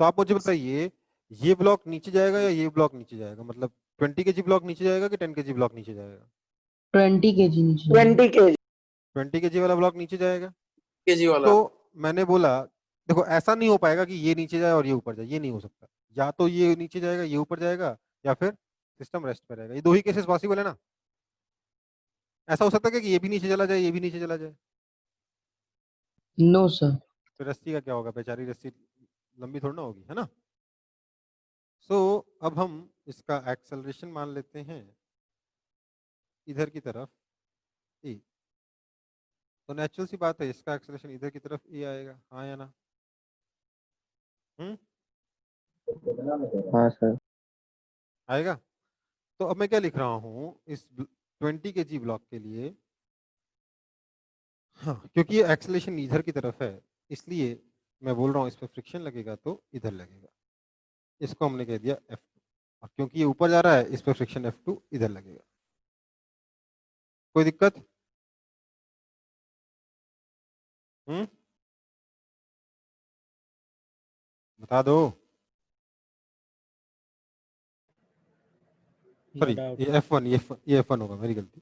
तो आप मुझे बताइए, ये ब्लॉक नीचे जाएगा या ये ब्लॉक नीचे जाएगा, मतलब 20 kg ब्लॉक नीचे जाएगा कि 10 kg ब्लॉक नीचे जाएगा? 20 kg नीचे 20 kg। 20 kg वाला ब्लॉक नीचे जाएगा। केजी वाला। तो मैंने बोला देखो ऐसा नहीं हो पाएगा कि ये नीचे जाए और ये ऊपर जाए, ये नहीं हो सकता, या तो ये नीचे जाएगा ये ऊपर जाएगा या फिर सिस्टम रेस्ट पे रहेगा, ये दो ही केसेस पॉसिबल है ना। ऐसा हो सकता है कि ये भी नीचे चला जाए ये भी नीचे चला जाए, नो सर। तो रस्सी का क्या होगा, बेचारी रस्सी लंबी थोड़ी ना होगी, है ना। सो अब हम इसका एक्सेलरेशन मान लेते हैं इधर की तरफ ए, तो नेचुरल सी बात है इसका एक्सेलरेशन इधर की तरफ ए आएगा, हाँ या ना? हाँ सर। आएगा। तो अब मैं क्या लिख रहा हूँ इस 20 kg ब्लॉक के लिए, हाँ क्योंकि ये एक्सेलरेशन इधर की तरफ है इसलिए मैं बोल रहा हूँ इस पर फ्रिक्शन लगेगा तो इधर लगेगा, इसको हमने कह दिया F2, और क्योंकि ये ऊपर जा रहा है इस पर फ्रिक्शन F2 इधर लगेगा। कोई दिक्कत? बता दो। सॉरी ये F1, ये F1 होगा, मेरी गलती,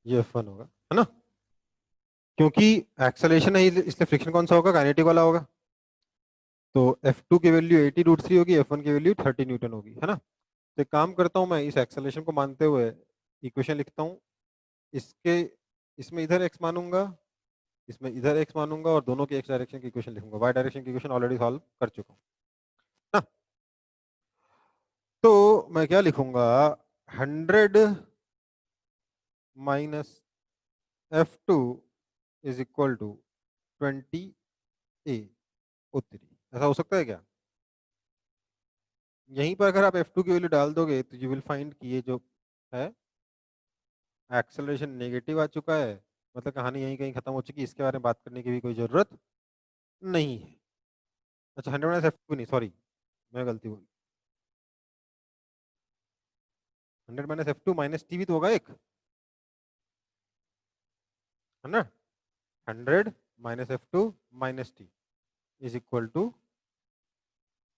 ये F1 होगा, है ना, क्योंकि एक्सेलरेशन है इसलिए फ्रिक्शन कौन सा होगा, काइनेटिक वाला होगा। तो F2 की वैल्यू 80√3 होगी, F1 की वैल्यू 30 न्यूटन होगी, है ना। तो एक काम करता हूँ मैं इस एक्सेलरेशन को मानते हुए इक्वेशन लिखता हूँ, इसके इसमें इधर x मानूंगा, इसमें इधर x मानूंगा और दोनों के x डायरेक्शन की इक्वेशन लिखूंगा, y डायरेक्शन की इक्वेशन ऑलरेडी सॉल्व कर चुका हूँ ना। तो मैं क्या लिखूंगा, 100 minus F2 is equal to 20a उत्तरी। ऐसा हो सकता है क्या? यहीं पर अगर आप F2 की वैल्यू डाल दोगे तो यू विल फाइंड कि ये जो है एक्सेलरेशन नेगेटिव आ चुका है, मतलब कहानी यहीं कहीं खत्म हो चुकी है, इसके बारे में बात करने की भी कोई जरूरत नहीं है। अच्छा 100 माइनस F2 नहीं, सॉरी मैं गलती बोली, 100 माइनस F2 माइनस टी भी तो होगा एक, है ना। 100 minus F2 minus T is equal to,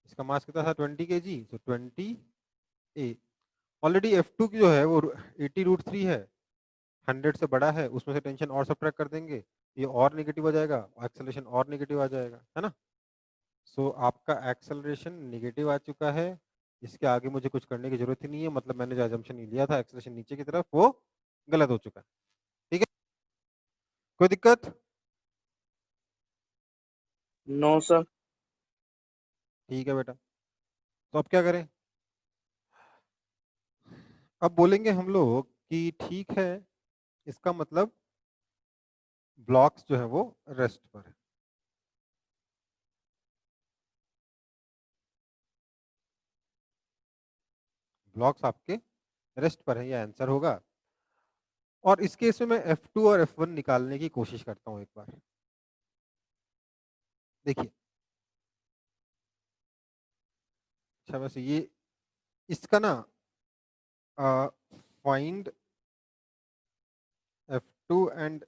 इसका मास कितना था 20 kg, तो 20a। ऑलरेडी F2 की जो है वो 80√3 है, 100 से बड़ा है, उसमें से टेंशन और सब्ट्रैक्ट कर देंगे, ये और नेगेटिव आ जाएगा, एक्सेलरेशन और नेगेटिव आ जाएगा, है ना। सो आपका एक्सेलरेशन नेगेटिव आ चुका है, इसके आगे मुझे कुछ करने की जरूरत ही नहीं है, मतलब मैंने जो अजम्पशन लिया था एक्सेलरेशन नीचे की तरफ वो गलत हो चुका है। कोई दिक्कत? No sir. ठीक है बेटा, तो अब क्या करें? अब बोलेंगे हम लोग कि ठीक है, इसका मतलब ब्लॉक्स जो है वो रेस्ट पर है। ब्लॉक्स आपके रेस्ट पर है, ये आंसर होगा। और इस केस में मैं F2 और F1 निकालने की कोशिश करता हूं एक बार। देखिए, अच्छा वैसे ये इसका ना फाइंड F2 एंड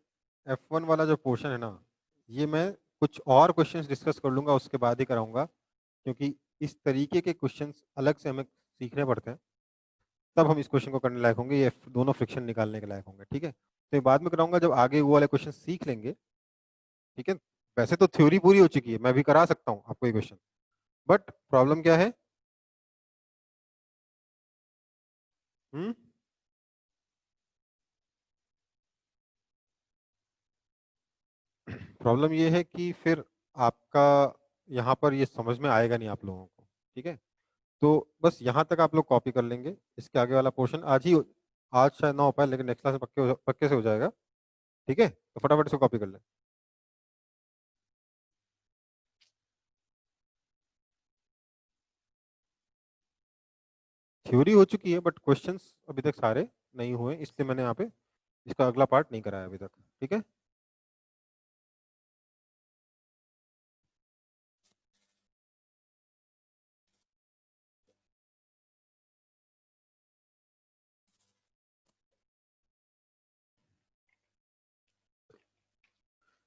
F1 वाला जो पोर्शन है ना, ये मैं कुछ और क्वेश्चंस डिस्कस कर लूंगा, उसके बाद ही कराऊंगा, क्योंकि इस तरीके के क्वेश्चंस अलग से हमें सीखने पड़ते हैं, तब हम इस क्वेश्चन को करने लायक होंगे, ये दोनों फ्रिक्शन निकालने के लायक होंगे। ठीक है, तो ये बाद में कराऊंगा जब आगे वो वाले क्वेश्चन सीख लेंगे। ठीक है, वैसे तो थ्योरी पूरी हो चुकी है, मैं भी करा सकता हूँ आपको ये क्वेश्चन, बट प्रॉब्लम क्या है? हम्म, प्रॉब्लम ये है कि फिर आपका यहाँ पर ये समझ में आएगा नहीं आप लोगों को। ठीक है, तो बस यहाँ तक आप लोग कॉपी कर लेंगे, इसके आगे वाला पोर्शन आज शायद ना हो पाए, लेकिन नेक्स्ट क्लास में पक्के से हो जाएगा। ठीक है, तो फटाफट से कॉपी कर लें। थ्योरी हो चुकी है, बट क्वेश्चंस अभी तक सारे नहीं हुए, इसलिए मैंने यहाँ पे इसका अगला पार्ट नहीं कराया अभी तक। ठीक है,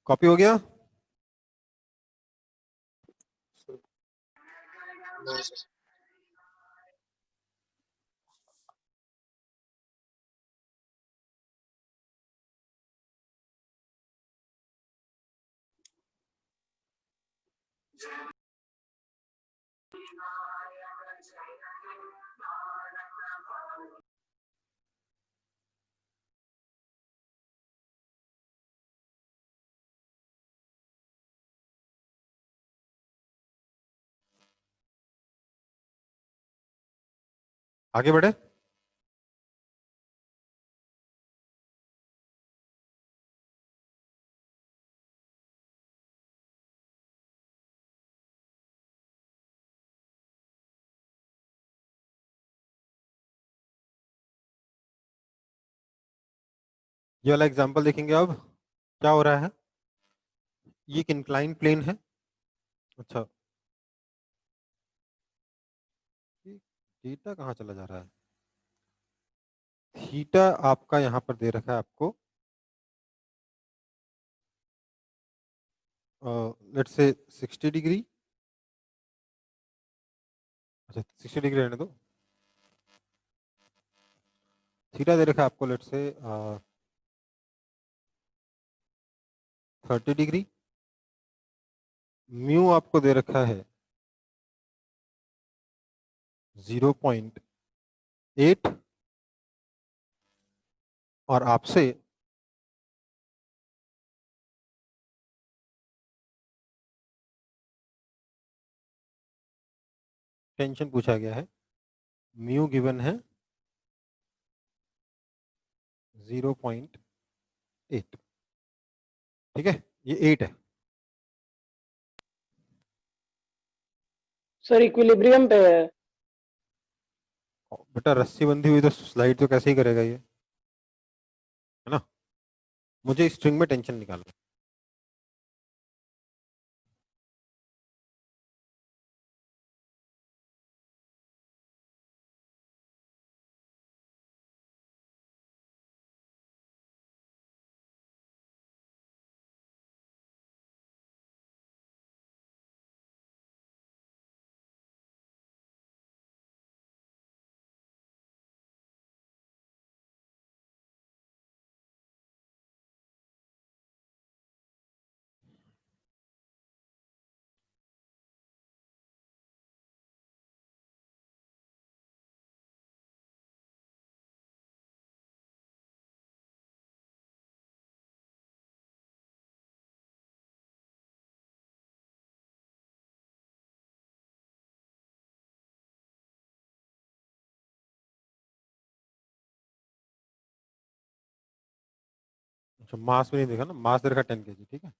कॉपी हो गया? No sir. आगे बढ़े। ये वाला एग्जांपल देखेंगे अब क्या हो रहा है। ये एक इंक्लाइन प्लेन है। अच्छा, थीटा कहाँ चला जा रहा है? थीटा आपका यहाँ पर दे रखा है आपको, लेट्स से 60 डिग्री। अच्छा, 60 डिग्री रहने दो। थीटा दे रखा है आपको, लेट्स से 30 डिग्री। म्यू आपको दे रखा है 0.8, और आपसे टेंशन पूछा गया है। म्यू गिवन है 0.8। ठीक है, ये 8 है। सर इक्विलिब्रियम पे है। बेटा रस्सी बंधी हुई तो स्लाइड तो कैसे ही करेगा ये, है ना? मुझे स्ट्रिंग में टेंशन निकालना। अच्छा मास भी नहीं देखा ना, मास दे रखा 10 kg, ठीक है।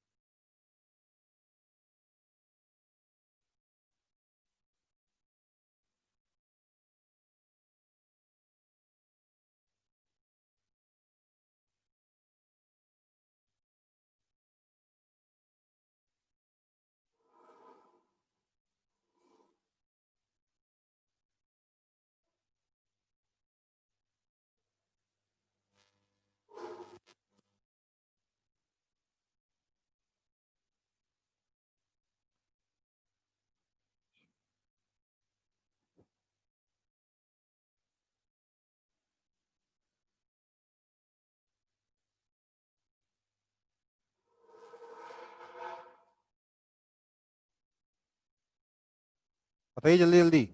बताइए जल्दी जल्दी।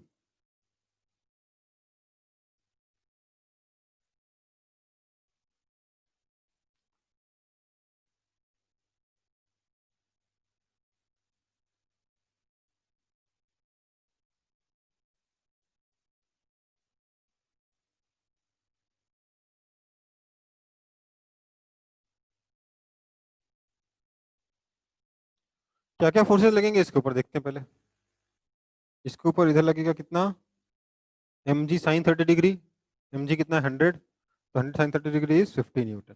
क्या क्या फोर्सेस लगेंगे इसके ऊपर, देखते हैं पहले। इसके ऊपर इधर लगेगा कितना, mg sin 30 डिग्री, mg कितना है 100, तो 100 sin 30 डिग्री इज 50 न्यूटन।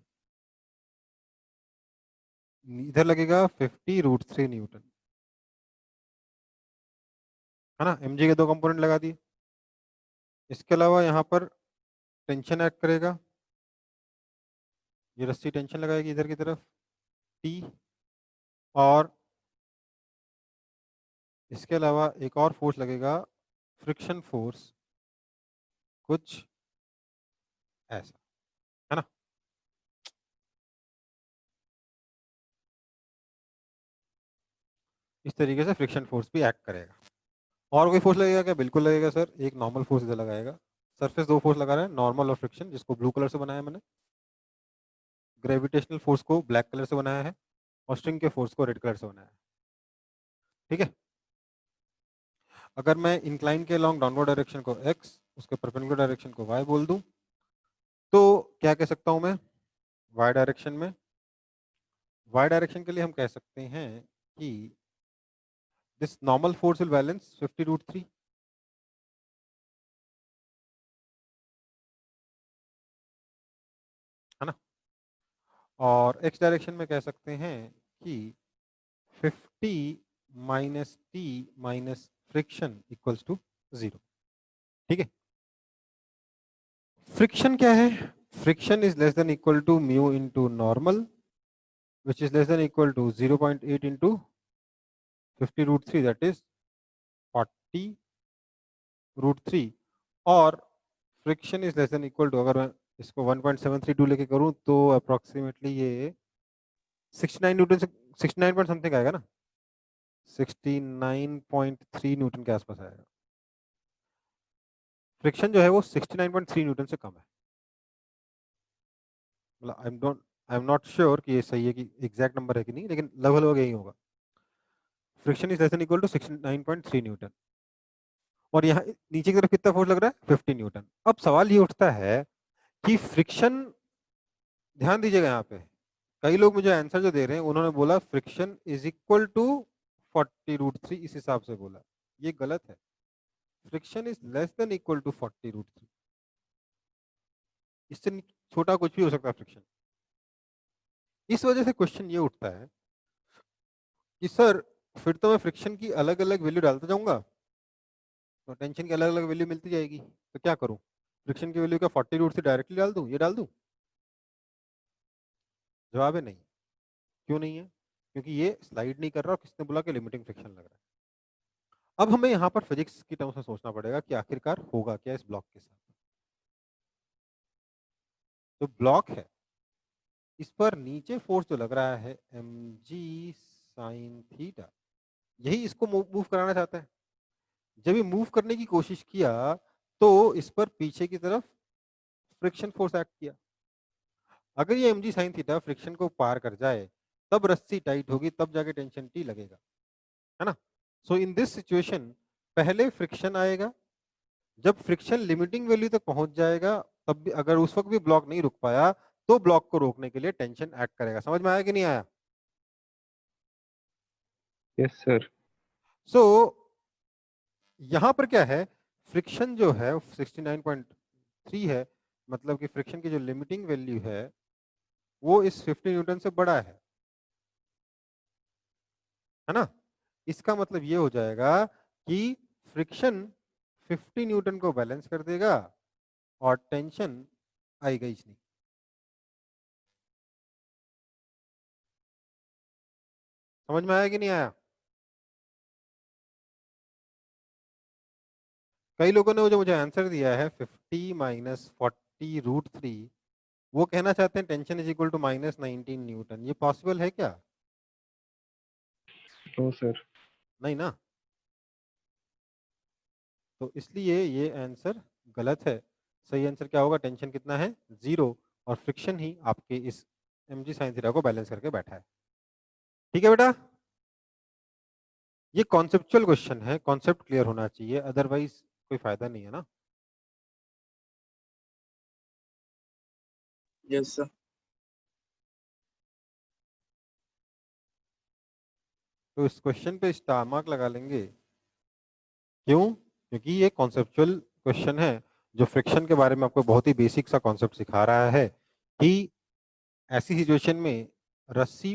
इधर लगेगा 50√3 न्यूटन, है ना। mg के दो कंपोनेंट लगा दिए। इसके अलावा यहाँ पर टेंशन एक्ट करेगा, ये रस्सी टेंशन लगाएगी इधर की तरफ T, और इसके अलावा एक और फोर्स लगेगा, फ्रिक्शन फोर्स, कुछ ऐसा, है ना। इस तरीके से फ्रिक्शन फोर्स भी एक्ट करेगा। और कोई फोर्स लगेगा क्या, बिल्कुल लगेगा सर, एक नॉर्मल फोर्स इधर लगाएगा। सरफेस दो फोर्स लगा रहे हैं, नॉर्मल और फ्रिक्शन, जिसको ब्लू कलर से बनाया मैंने। ग्रेविटेशनल फोर्स को ब्लैक कलर से बनाया है, और स्ट्रिंग के फोर्स को रेड कलर से बनाया है, ठीक है। अगर मैं इंक्लाइन के अलॉन्ग डाउनवर्ड डायरेक्शन को x, उसके परपेंडिकुलर डायरेक्शन को y बोल दूं, तो क्या कह सकता हूं मैं, y डायरेक्शन में, y डायरेक्शन के लिए हम कह सकते हैं कि this normal force will balance 50√3, है ना। और x डायरेक्शन में कह सकते हैं कि 50 minus t minus friction equals to 0, ठीक है। फ्रिक्शन क्या है, friction is less than equal to mu into normal, which is less than equal to 0.8 into 50√3, that is 40√3, और friction is less than equal to, अगर मैं इसको 1.732 लेके करूं तो अप्रोक्सीमेटली ये 69 न्यूटन से 69 पॉइंट समथिंग आएगा ना, 69.3 न्यूटन के आसपास आएगा। फ्रिक्शन जो है वो 69.3 न्यूटन से कम है। मतलब आई एम नॉट श्योर कि ये सही है कि एग्जैक्ट नंबर है कि नहीं, लेकिन लगभग यही होगा। Friction is less than equal to 69.3 newton, और यहाँ नीचे की तरफ कितना फोर्स लग रहा है, 50 न्यूटन। अब सवाल ये उठता है कि फ्रिक्शन, ध्यान दीजिएगा यहाँ पे, कई लोग मुझे आंसर जो दे रहे हैं उन्होंने बोला फ्रिक्शन इज इक्वल टू 40√3, इस हिसाब से बोला, ये गलत है। Friction is less than equal to 40√3, इससे छोटा कुछ भी हो सकता है फ्रिक्शन। इस वजह से क्वेश्चन ये उठता है कि सर फिर तो मैं फ्रिक्शन की अलग अलग वैल्यू डालता जाऊंगा, तो टेंशन की अलग अलग वैल्यू मिलती जाएगी, तो क्या करूं, फ्रिक्शन की वैल्यू का 40√3 डायरेक्टली डाल दूं, ये डाल दूं? जवाब है नहीं। क्यों नहीं है, क्योंकि ये स्लाइड नहीं कर रहा, और किसने बोला कि लिमिटिंग फ्रिक्शन लग रहा है। अब हमें यहाँ पर फिजिक्स की टर्म्स में सोचना पड़ेगा कि आखिरकार होगा क्या इस ब्लॉक के साथ। तो ब्लॉक है, इस पर नीचे फोर्स जो लग रहा है mg sin थीटा, यही इसको मूव कराना चाहता है। जब ये मूव करने की कोशिश किया तो इस पर पीछे की तरफ फ्रिक्शन फोर्स एक्ट किया। अगर ये mg sin थीटा फ्रिक्शन को पार कर जाए तब रस्सी टाइट होगी, तब जाके टेंशन T लगेगा, है ना। सो इन दिस सिचुएशन पहले फ्रिक्शन आएगा, जब फ्रिक्शन लिमिटिंग वैल्यू तक पहुंच जाएगा तब भी, अगर उस वक्त भी ब्लॉक नहीं रुक पाया तो ब्लॉक को रोकने के लिए टेंशन एक्ट करेगा। समझ में आया कि नहीं आया? Yes sir. सो यहां पर क्या है, फ्रिक्शन जो है 69.3 है, मतलब कि फ्रिक्शन की जो लिमिटिंग वैल्यू है वो इस 50 न्यूटन से बड़ा है ना। इसका मतलब ये हो जाएगा कि फ्रिक्शन 50 न्यूटन को बैलेंस कर देगा और टेंशन आएगा ही नहीं। समझ में आया कि नहीं आया? कई लोगों ने जो मुझे आंसर दिया है 50 माइनस 40√3, वो कहना चाहते हैं tension is equal to -19 newton. ये पॉसिबल है क्या? No sir. नहीं ना। तो इसलिए ये आंसर गलत है। सही आंसर क्या होगा? टेंशन कितना है? 0, और फ्रिक्शन ही आपके इस mg sin थीटा को बैलेंस करके बैठा है। ठीक है बेटा, ये कॉन्सेप्चुअल क्वेश्चन है, कॉन्सेप्ट क्लियर होना चाहिए, अदरवाइज कोई फायदा नहीं है ना। Yes sir. तो इस क्वेश्चन पे स्टार मार्क लगा लेंगे। क्यों? क्योंकि ये कॉन्सेप्चुअल क्वेश्चन है जो फ्रिक्शन के बारे में आपको बहुत ही बेसिक सा कॉन्सेप्ट सिखा रहा है कि ऐसी सिचुएशन में रस्सी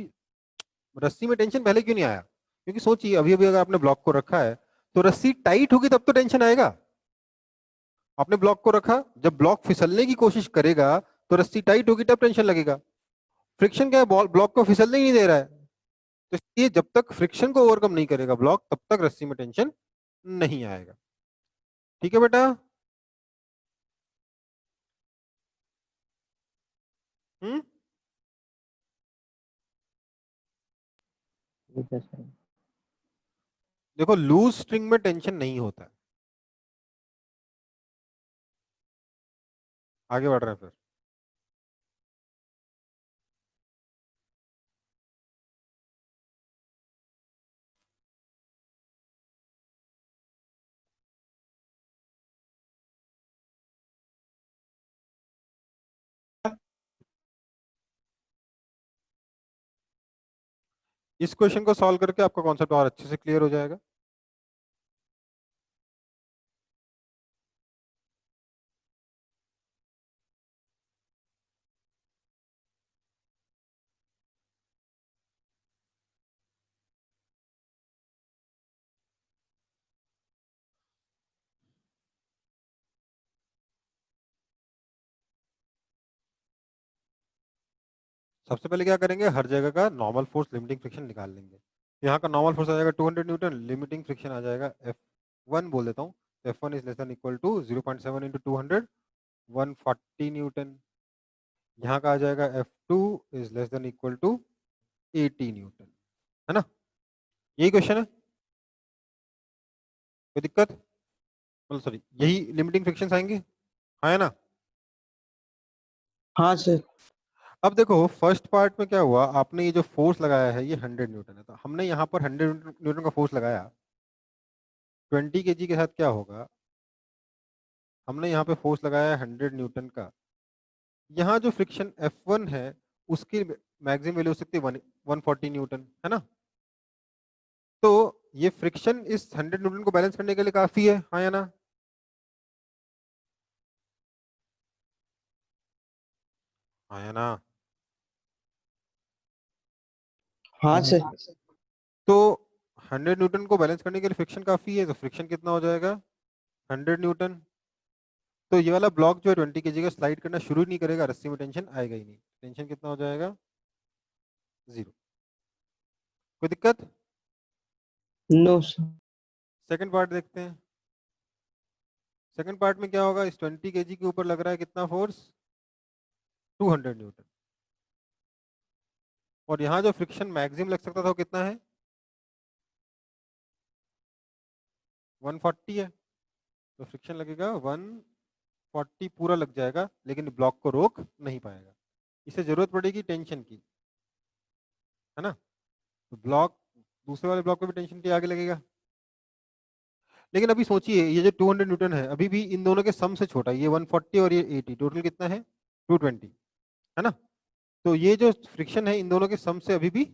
रस्सी में टेंशन पहले क्यों नहीं आया। क्योंकि सोचिए, अभी अभी अगर आपने ब्लॉक को रखा है तो रस्सी टाइट होगी तब तो टेंशन आएगा। आपने ब्लॉक को रखा, जब ब्लॉक फिसलने की कोशिश करेगा तो रस्सी टाइट होगी तब टेंशन लगेगा। फ्रिक्शन क्या है? ब्लॉक को फिसलने ही नहीं दे रहा है, तो इसलिए जब तक फ्रिक्शन को ओवरकम नहीं करेगा ब्लॉक, तब तक रस्सी में टेंशन नहीं आएगा। ठीक है बेटा? हम्म। ठीक है सर। देखो, लूज स्ट्रिंग में टेंशन नहीं होता है। आगे बढ़ रहे हैं फिर। इस क्वेश्चन को सॉल्व करके आपका कॉन्सेप्ट और अच्छे से क्लियर हो जाएगा। सबसे पहले क्या करेंगे, हर जगह का नॉर्मल फोर्स लिमिटिंग फ्रिक्शन निकाल लेंगे। यहाँ का नॉर्मल फोर्स आ जाएगा 200 न्यूटन, लिमिटिंग फ्रिक्शन आ जाएगा F1 बोल देता हूँ। F1 is less than equal to 0.7 into 200, 140 newton. यहाँ का आ जाएगा F2 is less than equal to 80 newton, है ना। यही क्वेश्चन है, कोई दिक्कत? मतलब सॉरी, यही लिमिटिंग फ्रिक्शंस आएंगे, हाँ है ना। हाँ सर। अब देखो, फर्स्ट पार्ट में क्या हुआ, आपने ये जो फोर्स लगाया है ये 100 न्यूटन है, तो हमने यहाँ पर 100 न्यूटन का फोर्स लगाया। 20 kg के साथ क्या होगा, हमने यहाँ पे फोर्स लगाया है 100 न्यूटन का। यहाँ जो फ्रिक्शन F1 है उसकी मैक्सिमम वैल्यू हो सकती है 140 न्यूटन, है ना। तो ये फ्रिक्शन इस 100 न्यूटन को बैलेंस करने के लिए काफी है, हाँ या ना। हाँ या ना। हाँ सर। तो 100 न्यूटन को बैलेंस करने के लिए फ्रिक्शन काफी है, तो फ्रिक्शन कितना हो जाएगा? 100 न्यूटन। तो ये वाला ब्लॉक जो है 20 kg का स्लाइड करना शुरू नहीं करेगा, रस्सी में टेंशन आएगा ही नहीं। टेंशन कितना हो जाएगा? 0। कोई दिक्कत? No sir. सेकंड पार्ट देखते हैं। सेकंड पार्ट में क्या होगा, इस 20 kg के ऊपर लग रहा है कितना फोर्स? 200 न्यूटन। और यहाँ जो फ्रिक्शन मैक्सिमम लग सकता था वो कितना है? 140 है। तो फ्रिक्शन लगेगा 140 पूरा लग जाएगा, लेकिन ब्लॉक को रोक नहीं पाएगा। इसे जरूरत पड़ेगी टेंशन की, है ना। तो ब्लॉक, दूसरे वाले ब्लॉक पे भी टेंशन की आगे लगेगा। लेकिन अभी सोचिए, ये जो 200 न्यूटन है अभी भी इन दोनों के सम से छोटा है। ये 140 और ये 80, टोटल कितना है? 220, है ना। तो ये जो फ्रिक्शन है इन दोनों के सम से अभी भी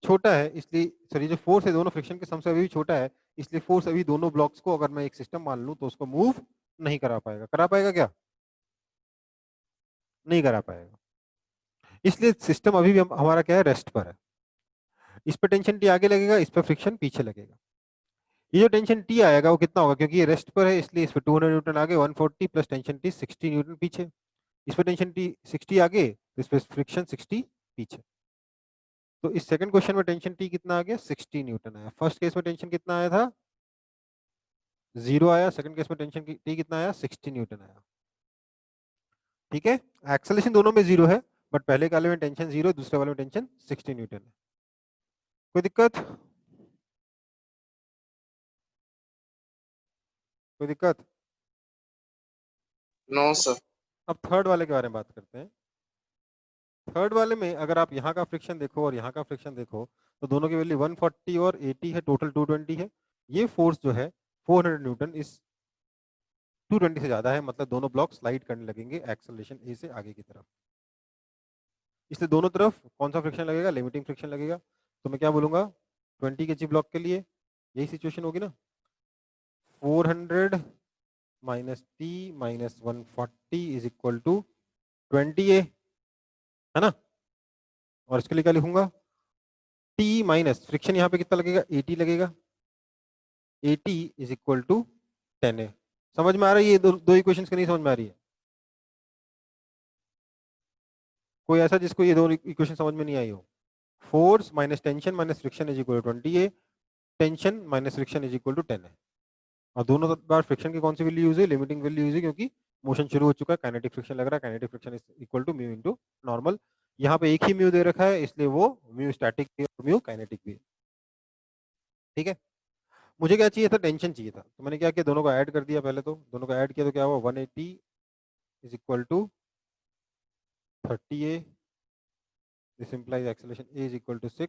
छोटा है, इसलिए सॉरी जो फोर्स है दोनों फ्रिक्शन के सम से अभी भी छोटा है, इसलिए फोर्स अभी दोनों ब्लॉक्स को अगर मैं एक सिस्टम मान लूं तो उसको मूव नहीं करा पाएगा। करा पाएगा क्या? नहीं करा पाएगा। इसलिए सिस्टम अभी भी हमारा क्या है, रेस्ट पर है। इस पर टेंशन टी आगे लगेगा, इस पर फ्रिक्शन पीछे लगेगा। ये जो टेंशन टी आएगा वो कितना होगा, क्योंकि ये रेस्ट पर है इसलिए इस पर 200 न्यूटन आगे, 140 प्लस टेंशन टी 60 न्यूटन पीछे। इस पर टेंशन टी 60 आगे तो इस पर फ्रिक्शन 60 पीछे। तो इस सेकंड क्वेश्चन में टेंशन टी कितना आ गया, 60 न्यूटन आया। फर्स्ट केस में टेंशन कितना आया था, 0 आया। सेकंड केस में टेंशन टी कितना आया, 60 न्यूटन आया। ठीक है, एक्सेलरेशन दोनों में 0 है, बट पहले वाले में टेंशन 0, दूसरे वाले में टेंशन 60 न्यूटन है। कोई दिक्कत? कोई दिक्कत? No sir. अब थर्ड वाले के बारे में बात करते हैं। थर्ड वाले में अगर आप यहाँ का फ्रिक्शन देखो और यहाँ का फ्रिक्शन देखो तो दोनों की वैल्यू 140 और 80 है, टोटल 220 है। ये फोर्स जो है 400 न्यूटन इस 220 से ज्यादा है, मतलब दोनों ब्लॉक स्लाइड करने लगेंगे एक्सेलरेशन ए से आगे की तरफ। इसलिए दोनों तरफ कौन सा फ्रिक्शन लगेगा, लिमिटिंग फ्रिक्शन लगेगा। तो मैं क्या बोलूंगा, 20 kg ब्लॉक के लिए यही सिचुएशन होगी ना, 400 minus T minus 140 is equal to 20a, है ना। और इसके लिए क्या लिखूंगा, टी माइनस फ्रिक्शन यहाँ पे कितना लगेगा, 80 लगेगा, 80 इज इक्वल टू 10a। समझ में आ रहा है? ये दो इक्वेशंस की नहीं समझ में आ रही है? कोई ऐसा जिसको ये दो इक्वेशन समझ में नहीं आई हो? Force minus tension minus friction is equal to 20a, tension minus friction is equal to 10a। और दोनों बार फ्रिक्शन की कौन सी वैल्यू यूज है, लिमिटिंग वैल्यू यूज है, क्योंकि मोशन शुरू हो चुका है, काइनेटिक फ्रिक्शन लग रहा है। Kinetic friction is equal to mu into normal. यहाँ पे एक ही म्यू दे रखा है इसलिए वो म्यू स्टैटिक भी और म्यू काइनेटिक भी है। ठीक है, मुझे क्या चाहिए था, टेंशन चाहिए था। तो मैंने क्या किया, दोनों को ऐड कर दिया। पहले तो दोनों को ऐड किया तो क्या हुआ, 180 is equal to 30a, this implies acceleration a is equal to 6।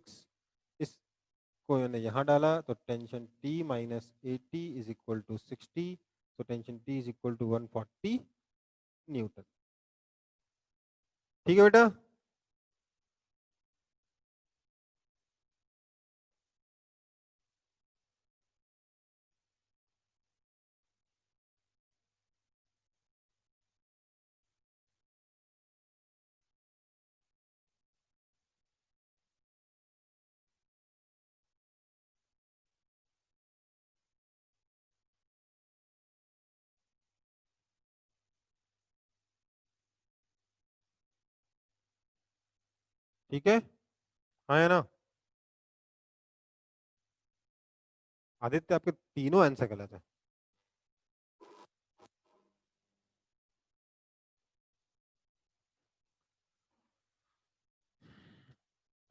इसको मैंने यहाँ डाला तो tension t minus 80 is equal to 60, तो tension t is equal to 140 newton. ठीक है बेटा, ठीक है, हाँ है ना। आदित्य आपके तीनों आंसर गलत है।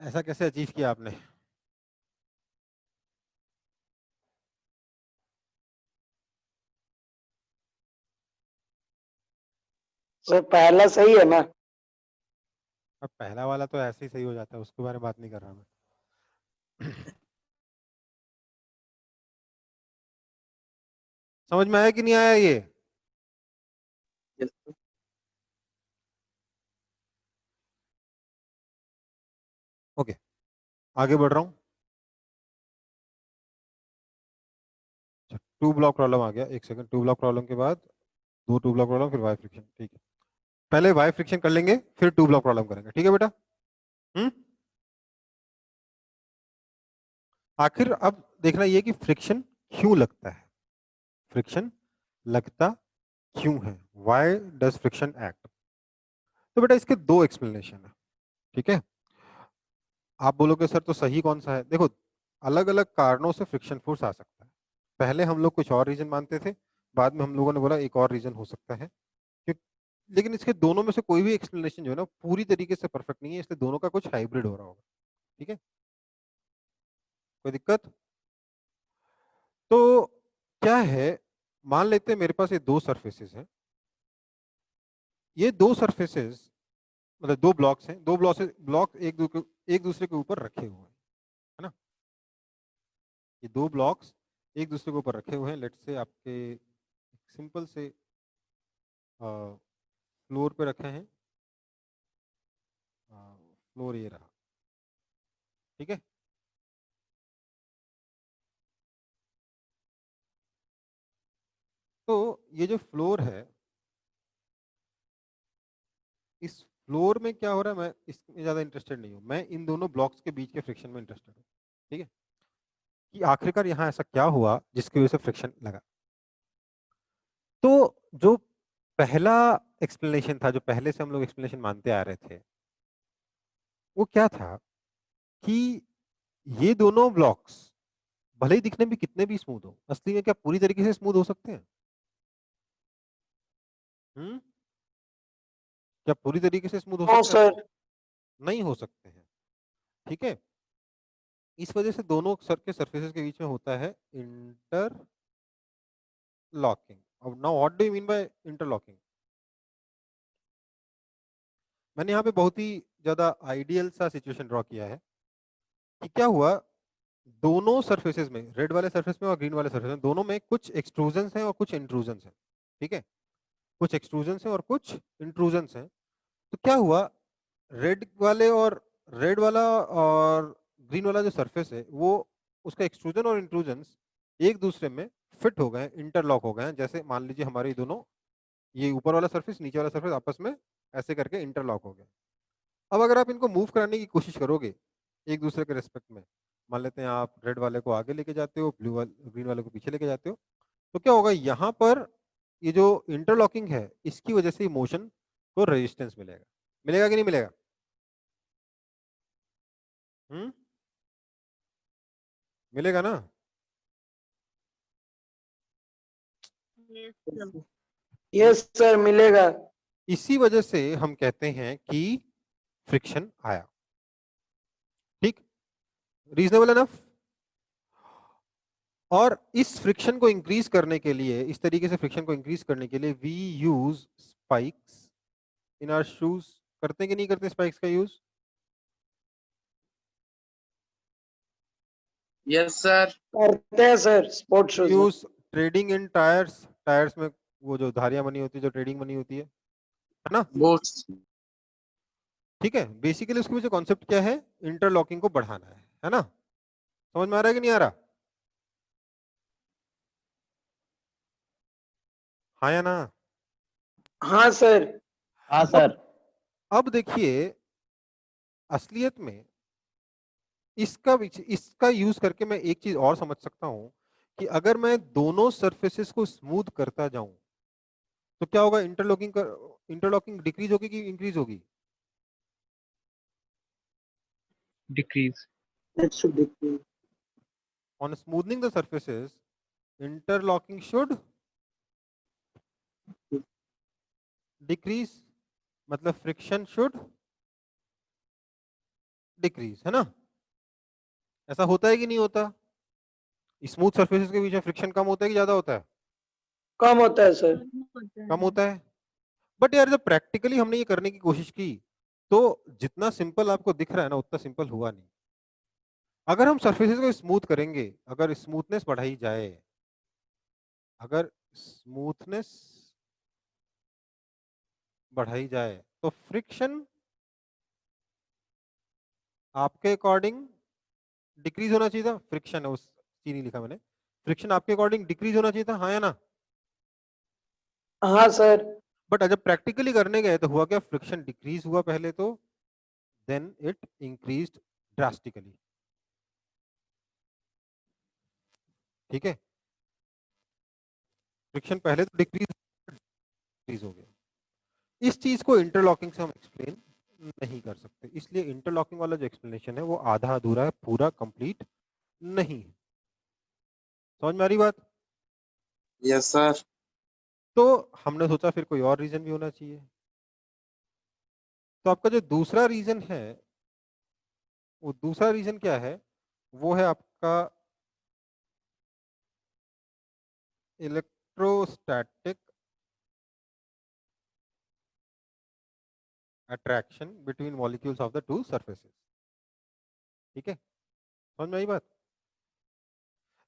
ऐसा कैसे अचीव किया आपने? सर पहला सही है ना? अब पहला वाला तो ऐसे ही सही हो जाता है, उसके बारे में बात नहीं कर रहा मैं। समझ में आया कि नहीं आया ये? यस ओके, आगे बढ़ रहा हूँ। टू ब्लॉक प्रॉब्लम आ गया, एक सेकंड। टू ब्लॉक प्रॉब्लम के बाद दो टू ब्लॉक प्रॉब्लम, फिर वाई फ्रिक्शन। ठीक है, पहले वाई फ्रिक्शन कर लेंगे फिर टू ब्लॉक प्रॉब्लम करेंगे। ठीक है बेटा? आखिर अब देखना ये कि फ्रिक्शन क्यों लगता है, फ्रिक्शन लगता क्यों है, वाई डज फ्रिक्शन एक्ट। तो बेटा इसके दो एक्सप्लेनेशन है। ठीक है, आप बोलोगे सर तो सही कौन सा है? देखो, अलग अलग कारणों से फ्रिक्शन फोर्स आ सकता है। पहले हम लोग कुछ और रीजन मानते थे, बाद में हम लोगों ने बोला एक और रीजन हो सकता है। लेकिन इसके दोनों में से कोई भी एक्सप्लेनेशन जो है ना पूरी तरीके से परफेक्ट नहीं है, इसलिए दोनों का कुछ हाइब्रिड हो रहा होगा। ठीक है, कोई दिक्कत? तो क्या है, मान लेते हैं मेरे पास ये दो सरफेसेस हैं। ये दो सरफेसेस मतलब दो ब्लॉक्स हैं, दो ब्लॉक एक दूसरे के ऊपर रखे हुए हैं, है ना। ये दो ब्लॉक्स एक दूसरे के ऊपर रखे हुए हैं। लेट्स से आपके सिंपल से फ्लोर पे रखे हैं। फ्लोर ये रहा, ठीक है। तो ये जो फ्लोर है, इस फ्लोर में क्या हो रहा है, मैं इसमें ज्यादा इंटरेस्टेड नहीं हूं, मैं इन दोनों ब्लॉक्स के बीच के फ्रिक्शन में इंटरेस्टेड हूँ, ठीक है, कि आखिरकार यहाँ ऐसा क्या हुआ जिसकी वजह से फ्रिक्शन लगा। तो जो पहला एक्सप्लेनेशन था, जो पहले से हम लोग एक्सप्लेनेशन मानते आ रहे थे, वो क्या था कि ये दोनों ब्लॉक्स भले ही दिखने में कितने भी स्मूथ हो, असली में क्या पूरी तरीके से स्मूथ हो सकते हैं? क्या पूरी तरीके से स्मूथ हो हाँ सकते हैं? सर। नहीं हो सकते हैं, ठीक है। इस वजह से दोनों सर के सरफेसेस के बीच में होता है इंटरलॉकिंग। अब now what do you mean by interlocking? मैंने यहाँ पे बहुत ही ज्यादा आइडियल सा सिचुएशन ड्रॉ किया है कि क्या हुआ, दोनों सरफेसेस में, रेड वाले सरफेस में और ग्रीन वाले सरफेस में, दोनों में कुछ एक्सट्रूजन्स हैं और कुछ इंट्रूजन्स हैं, ठीक है, कुछ एक्सट्रूजन्स हैं और कुछ इंट्रूजन्स हैं। तो क्या हुआ, रेड वाला और ग्रीन वाला जो सरफेस है, वो उसका एक्सट्रूजन और इंट्रूजन्स एक दूसरे में फिट हो गए, इंटरलॉक हो गए हैं। जैसे मान लीजिए हमारे दोनों, ये ऊपर वाला सरफेस नीचे वाला सरफेस आपस में ऐसे करके इंटरलॉक हो गए। अब अगर आप इनको मूव कराने की कोशिश करोगे एक दूसरे के रेस्पेक्ट में, मान लेते हैं आप रेड वाले को आगे लेके जाते हो, ग्रीन वाले को पीछे लेके जाते हो, तो क्या होगा, यहाँ पर ये जो इंटरलॉकिंग है, इसकी वजह से मोशन को रेजिस्टेंस मिलेगा। मिलेगा कि नहीं मिलेगा? मिलेगा ना? यस सर, मिलेगा। इसी वजह से हम कहते हैं कि फ्रिक्शन आया, ठीक, रीजनेबल एनफ। और इस फ्रिक्शन को इंक्रीज करने के लिए, इस तरीके से फ्रिक्शन को इंक्रीज करने के लिए we use spikes in our shoes. करते कि नहीं करते स्पाइक्स का यूज? Yes sir. करते हैं सर, स्पोर्ट्स शूज में। Use trading in tyres, tyres में वो जो धारियां बनी होती है, जो ट्रेडिंग बनी होती है ना, बूट्स। ठीक है। बेसिकली उसके पीछे कॉन्सेप्ट क्या है, इंटरलॉकिंग को बढ़ाना है ना। समझ में आ रहा है कि नहीं आ रहा? हाँ या ना? हाँ सर। हाँ सर। अब देखिए, असलियत में इसका यूज करके मैं एक चीज और समझ सकता हूं कि अगर मैं दोनों सरफेसेस को स्मूथ करता जाऊं तो क्या होगा, इंटरलॉकिंग डिक्रीज होगी कि इंक्रीज होगी? Decrease. It should decrease. On smoothing the surfaces, interlocking should decrease, मतलब फ्रिक्शन शुड डिक्रीज, है ना। ऐसा होता है कि नहीं होता? स्मूथ सरफेसेस के बीच में फ्रिक्शन कम होता है कि ज्यादा होता है? कम होता है सर। कम होता है। बट यार जब प्रैक्टिकली हमने ये करने की कोशिश की तो जितना सिंपल आपको दिख रहा है ना, उतना सिंपल हुआ नहीं। अगर हम सरफेसेस को स्मूथ करेंगे, अगर स्मूथनेस बढ़ाई जाए, अगर स्मूथनेस बढ़ाई जाए तो फ्रिक्शन आपके अकॉर्डिंग डिक्रीज होना चाहिए था। फ्रिक्शन है, उस सी नहीं लिखा मैंने, फ्रिक्शन आपके अकॉर्डिंग डिक्रीज होना चाहिए था, हाँ या ना? हाँ सर। बट जब प्रैक्टिकली करने गए तो हुआ क्या, फ्रिक्शन डिक्रीज हुआ पहले तो, देन इट इंक्रीज्ड ड्रास्टिकली, ठीक है। फ्रिक्शन पहले तो डिक्रीज हो गया। इस चीज को इंटरलॉकिंग से हम एक्सप्लेन नहीं कर सकते, इसलिए इंटरलॉकिंग वाला जो एक्सप्लेनेशन है वो आधा अधूरा है, पूरा कंप्लीट नहीं है। समझ में आ रही बात? Yes sir. तो हमने सोचा फिर कोई और रीजन भी होना चाहिए। तो आपका जो दूसरा रीजन है, वो दूसरा रीजन क्या है, वो है आपका electrostatic attraction between molecules of the two surfaces, ठीक है। समझ में आई बात?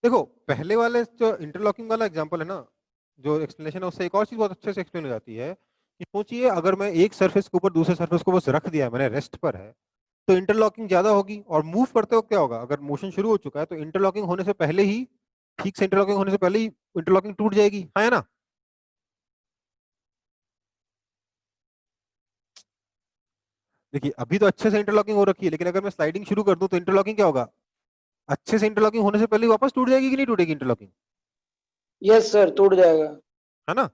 देखो पहले वाले जो इंटरलॉकिंग वाला एग्जांपल है ना, जो एक्सप्लेनेशन है, उससे एक और चीज बहुत अच्छे से एक्सप्लेन हो जाती है कि सोचिए अगर मैं एक सरफेस के ऊपर दूसरे सरफेस को बस रख दिया है, मैंने रेस्ट पर है, तो इंटरलॉकिंग ज्यादा होगी, और मूव करते हो क्या होगा, अगर मोशन शुरू हो चुका है तो इंटरलॉकिंग होने से पहले ही, ठीक से इंटरलॉकिंग होने से पहले ही इंटरलॉकिंग टूट जाएगी, है ना? देखिए अभी तो अच्छे से इंटरलॉकिंग हो रखी है, लेकिन अगर मैं स्लाइडिंग शुरू कर दूं तो इंटरलॉकिंग क्या होगा, अच्छे से इंटरलॉकिंग होने से पहले ही वापस टूट जाएगी कि नहीं टूटेगी इंटरलॉकिंग, यस सर, टूट जाएगा। है ना?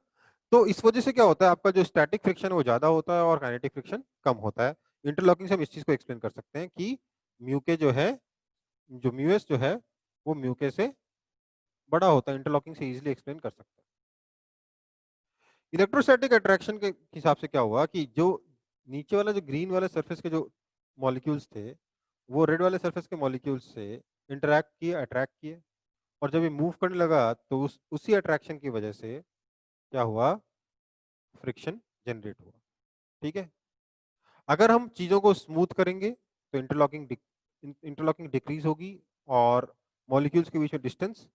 तो इस वजह से क्या होता है, आपका जो स्टैटिक फ्रिक्शन है वो ज्यादा होता है और काइनेटिक फ्रिक्शन कम होता है। इंटरलॉकिंग से हम इस चीज को एक्सप्लेन कर सकते हैं कि म्यू के जो है, जो म्यू एस जो है वो म्यू के से बड़ा होता है, इंटरलॉकिंग से इजीली एक्सप्लेन कर सकते हैं। इलेक्ट्रोस्टैटिक अट्रैक्शन के हिसाब से क्या हुआ कि जो नीचे वाला, जो ग्रीन वाले सरफेस के जो मॉलिक्यूल्स थे, वो रेड वाले सरफेस के मॉलिक्यूल्स से इंटरैक्ट किए, अट्रैक्ट किए, और जब ये मूव करने लगा तो उसी अट्रैक्शन की वजह से क्या हुआ, फ्रिक्शन जनरेट हुआ। ठीक है, अगर हम चीजों को स्मूथ करेंगे तो इंटरलॉकिंग डिक्रीज होगी और मॉलिक्यूल्स के बीच में डिस्टेंस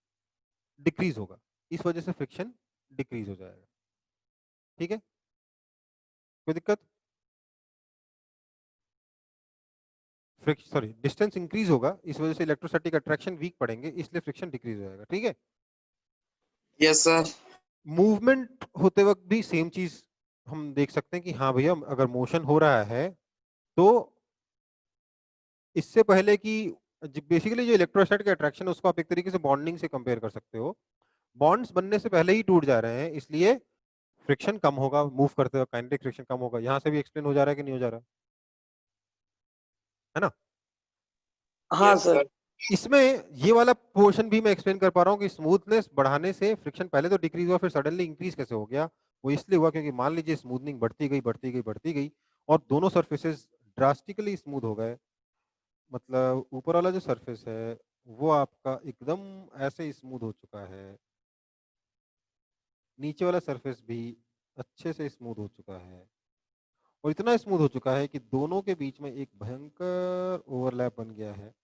डिक्रीज होगा, इस वजह से फ्रिक्शन डिक्रीज हो जाएगा। ठीक है, कोई दिक्कत? सॉरी, डिस्टेंस इंक्रीज होगा, इस वजह से इलेक्ट्रोस्टैटिक अट्रैक्शन वीक पड़ेंगे, इसलिए फ्रिक्शन डिक्रीज हो जाएगा। ठीक है, यस सर। मूवमेंट होते वक्त भी सेम चीज हम देख सकते हैं कि हाँ भैया, अगर मोशन हो रहा है तो इससे पहले कि, बेसिकली जो इलेक्ट्रोस्टैटिक अट्रैक्शन है उसको आप एक तरीके से बॉन्डिंग से कंपेयर कर सकते हो, बॉन्ड्स बनने से पहले ही टूट जा रहे हैं, इसलिए फ्रिक्शन कम होगा, मूव करते हुए काइनेटिक फ्रिक्शन कम होगा। यहां से भी एक्सप्लेन हो जा रहा है कि नहीं हो जा रहा है ना? हाँ यस सर। सर। इसमें ये वाला पोर्शन भी मैं एक्सप्लेन कर पा रहा हूँ कि स्मूथनेस बढ़ाने से फ्रिक्शन पहले तो डिक्रीज हुआ, फिर सडनली इंक्रीज कैसे हो गया। वो इसलिए हुआ क्योंकि मान लीजिए स्मूथनिंग बढ़ती गई बढ़ती गई बढ़ती गई और दोनों सरफेसेस ड्रास्टिकली स्मूथ हो गए, मतलब ऊपर वाला जो सरफेस है वो आपका एकदम ऐसे स्मूथ हो चुका है, नीचे वाला सरफेस भी अच्छे से स्मूथ हो चुका है, और इतना स्मूथ हो चुका है कि दोनों के बीच में एक भयंकर ओवरलैप बन गया है।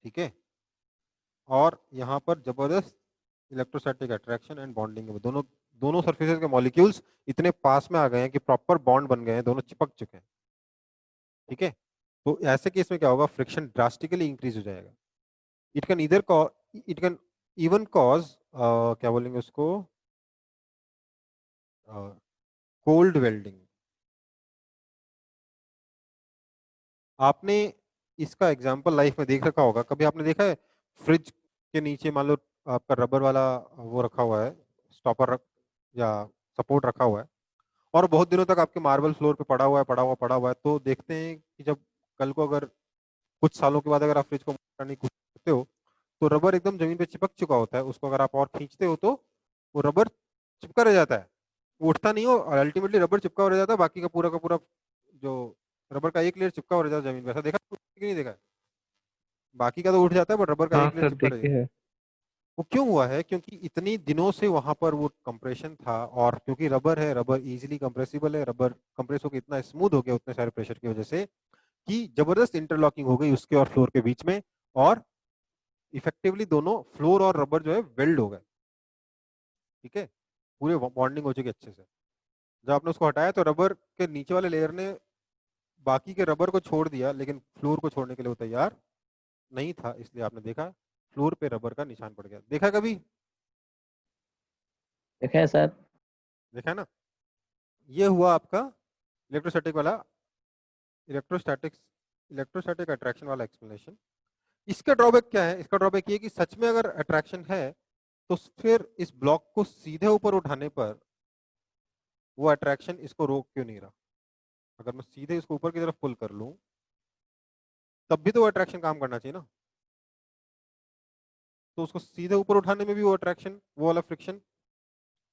ठीक है, और यहाँ पर जबरदस्त इलेक्ट्रोस्टैटिक अट्रैक्शन एंड बॉन्डिंग है, दोनों दोनों सरफेसेस के मॉलिक्यूल्स इतने पास में आ गए हैं कि प्रॉपर बॉन्ड बन गए हैं, दोनों चिपक चुके हैं। ठीक है, तो ऐसे केस में क्या होगा, फ्रिक्शन ड्रास्टिकली इंक्रीज हो जाएगा। It can it can even cause, क्या बोलेंगे उसको, कोल्ड वेल्डिंग। आपने इसका एग्जांपल लाइफ में देख रखा होगा, कभी आपने देखा है फ्रिज के नीचे मान लो आपका रबर वाला वो रखा हुआ है, स्टॉपर या सपोर्ट रखा हुआ है, और बहुत दिनों तक आपके मार्बल फ्लोर पे पड़ा हुआ है, पड़ा हुआ पड़ा हुआ है, तो देखते हैं कि जब कल को अगर कुछ सालों के बाद अगर आप फ्रिज को करने की कोशिश करते हो तो रबर एकदम जमीन पे चिपक चुका होता है, उसको अगर आप और खींचते हो तो वो रबर चिपका रह जाता है, वो उठता नहीं हो, और अल्टीमेटली रबर चिपका रह जाता है, बाकी का पूरा जो रबर का एक लेयर चिपका हो रह जाता है जमीन पे। ऐसा देखा कि नहीं देखा? बाकी का तो उठ जाता है बट रबर का हाँ एक लेयर सर, चिपका रह देखे जाता है। है। वो क्यों हुआ है, क्योंकि इतनी दिनों से वहां पर वो कंप्रेशन था, और क्योंकि रबर है, रबर इजीली कंप्रेसिबल है, रबर कंप्रेस होकर इतना स्मूथ हो गया उतने सारे प्रेशर की वजह से कि जबरदस्त इंटरलॉकिंग हो गई उसके और फ्लोर के बीच में, और इफेक्टिवली दोनों फ्लोर और रबर जो है वेल्ड हो गए। ठीक है, पूरे बॉन्डिंग हो चुकी है अच्छे से। जब आपने उसको हटाया तो रबर के नीचे वाले लेयर ने बाकी के रबर को छोड़ दिया, लेकिन फ्लोर को छोड़ने के लिए वो तैयार नहीं था, इसलिए आपने देखा फ्लोर पे रबर का निशान पड़ गया। देखा कभी? देखा है सर। देखा है ना? ये हुआ आपका इलेक्ट्रोस्टैटिक वाला, इलेक्ट्रोस्टैटिक्स इलेक्ट्रोस्टैटिक अट्रैक्शन वाला एक्सप्लेनेशन। इसका ड्रॉबैक क्या है, इसका ड्रॉबैक ये कि सच में अगर अट्रैक्शन है तो फिर इस ब्लॉक को सीधे ऊपर उठाने पर वो अट्रैक्शन इसको रोक क्यों नहीं रहा? अगर मैं सीधे इसको ऊपर की तरफ पुल कर लूं तब भी तो वो अट्रैक्शन काम करना चाहिए ना, तो उसको सीधे ऊपर उठाने में भी वो अट्रैक्शन, वो वाला फ्रिक्शन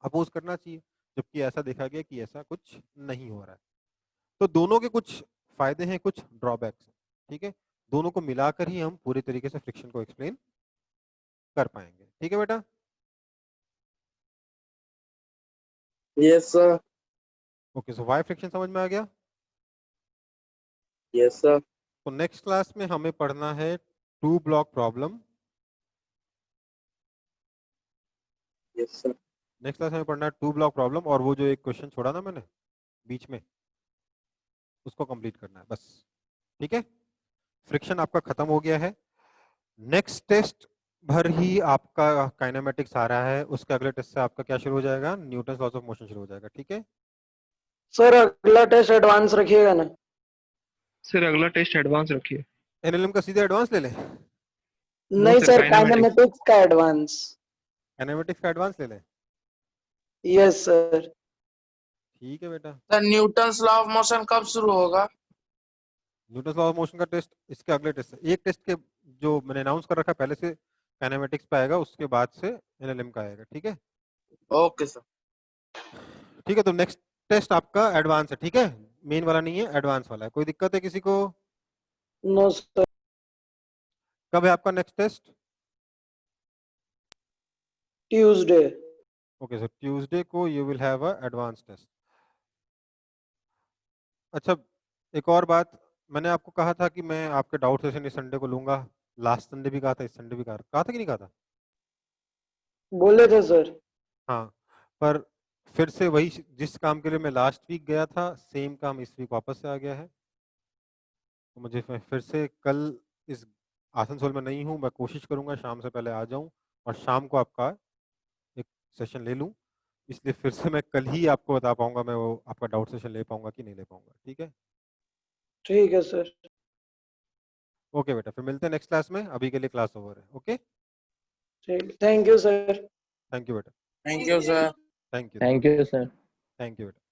अपोज करना चाहिए, जबकि ऐसा देखा गया कि ऐसा कुछ नहीं हो रहा है। तो दोनों के कुछ फायदे हैं, कुछ ड्रॉबैक्स हैं। ठीक है, दोनों को मिलाकर ही हम पूरे तरीके से फ्रिक्शन को एक्सप्लेन कर पाएंगे। ठीक है बेटा? Yes sir. Okay, so why friction समझ में आ गया। Yes sir. तो नेक्स्ट क्लास में हमें पढ़ना है two block problem. Yes sir. Next class में पढ़ना है टू ब्लॉक प्रॉब्लम, और वो जो एक क्वेश्चन छोड़ा ना मैंने बीच में, उसको कंप्लीट करना है बस। ठीक है, फ्रिक्शन आपका खत्म हो गया है। नेक्स्ट टेस्ट भर ही आपका काइनेमेटिक्स आ रहा है, उसके अगले टेस्ट से आपका क्या शुरू हो जाएगा, न्यूटन लॉज ऑफ मोशन शुरू हो जाएगा। ठीक है, सर अगला टेस्ट एडवांस रखिएगा ना? सर अगला टेस्ट एडवांस रखिए। एनएलएम का सीधे एडवांस ले लें, नहीं सर, सर, kinematics। काइनेमेटिक्स का एडवांस। काइनेमेटिक्स का एडवांस ले लें। Yes sir. ठीक है बेटा, sir Newton's law of motion कब शुरू होगा? न्यूटन लॉ ऑफ मोशन का टेस्ट इसके अगले टेस्ट से, एक टेस्ट के जो मैंने अनाउंस कर रखा है पहले से काइनेमेटिक्स पे आएगा, उसके बाद से एनएलएम का आएगा। ठीक है, ओके सर। ठीक है, तो नेक्स्ट टेस्ट आपका एडवांस है। ठीक है, मेन वाला नहीं है, एडवांस वाला है। कोई दिक्कत है किसी को? No sir. कब है आपका next test? Tuesday. Okay sir, Tuesday को you will have a advance test. अच्छा, एक और बात, मैंने आपको कहा था कि मैं आपके डाउट सेशन इस संडे को लूंगा। लास्ट संडे भी कहा था, इस संडे भी कहा था कि नहीं कहा था? बोले थे सर। हाँ, पर फिर से वही जिस काम के लिए मैं लास्ट वीक गया था, सेम काम इस वीक वापस से आ गया है। तो मुझे फिर से कल इस आसनसोल में नहीं हूँ, मैं कोशिश करूंगा शाम से पहले आ जाऊं और शाम को आपका एक सेशन ले लूं। इसलिए फिर से मैं कल ही आपको बता पाऊंगा मैं वो आपका डाउट सेशन ले पाऊंगा कि नहीं ले पाऊंगा। ठीक है, ठीक है सर। ओके बेटा, फिर मिलते हैं नेक्स्ट क्लास में। अभी के लिए क्लास ओवर है। ओके, ठीक, thank you sir. Thank you बेटा, thank you sir. Thank you, thank you sir. Thank you बेटा।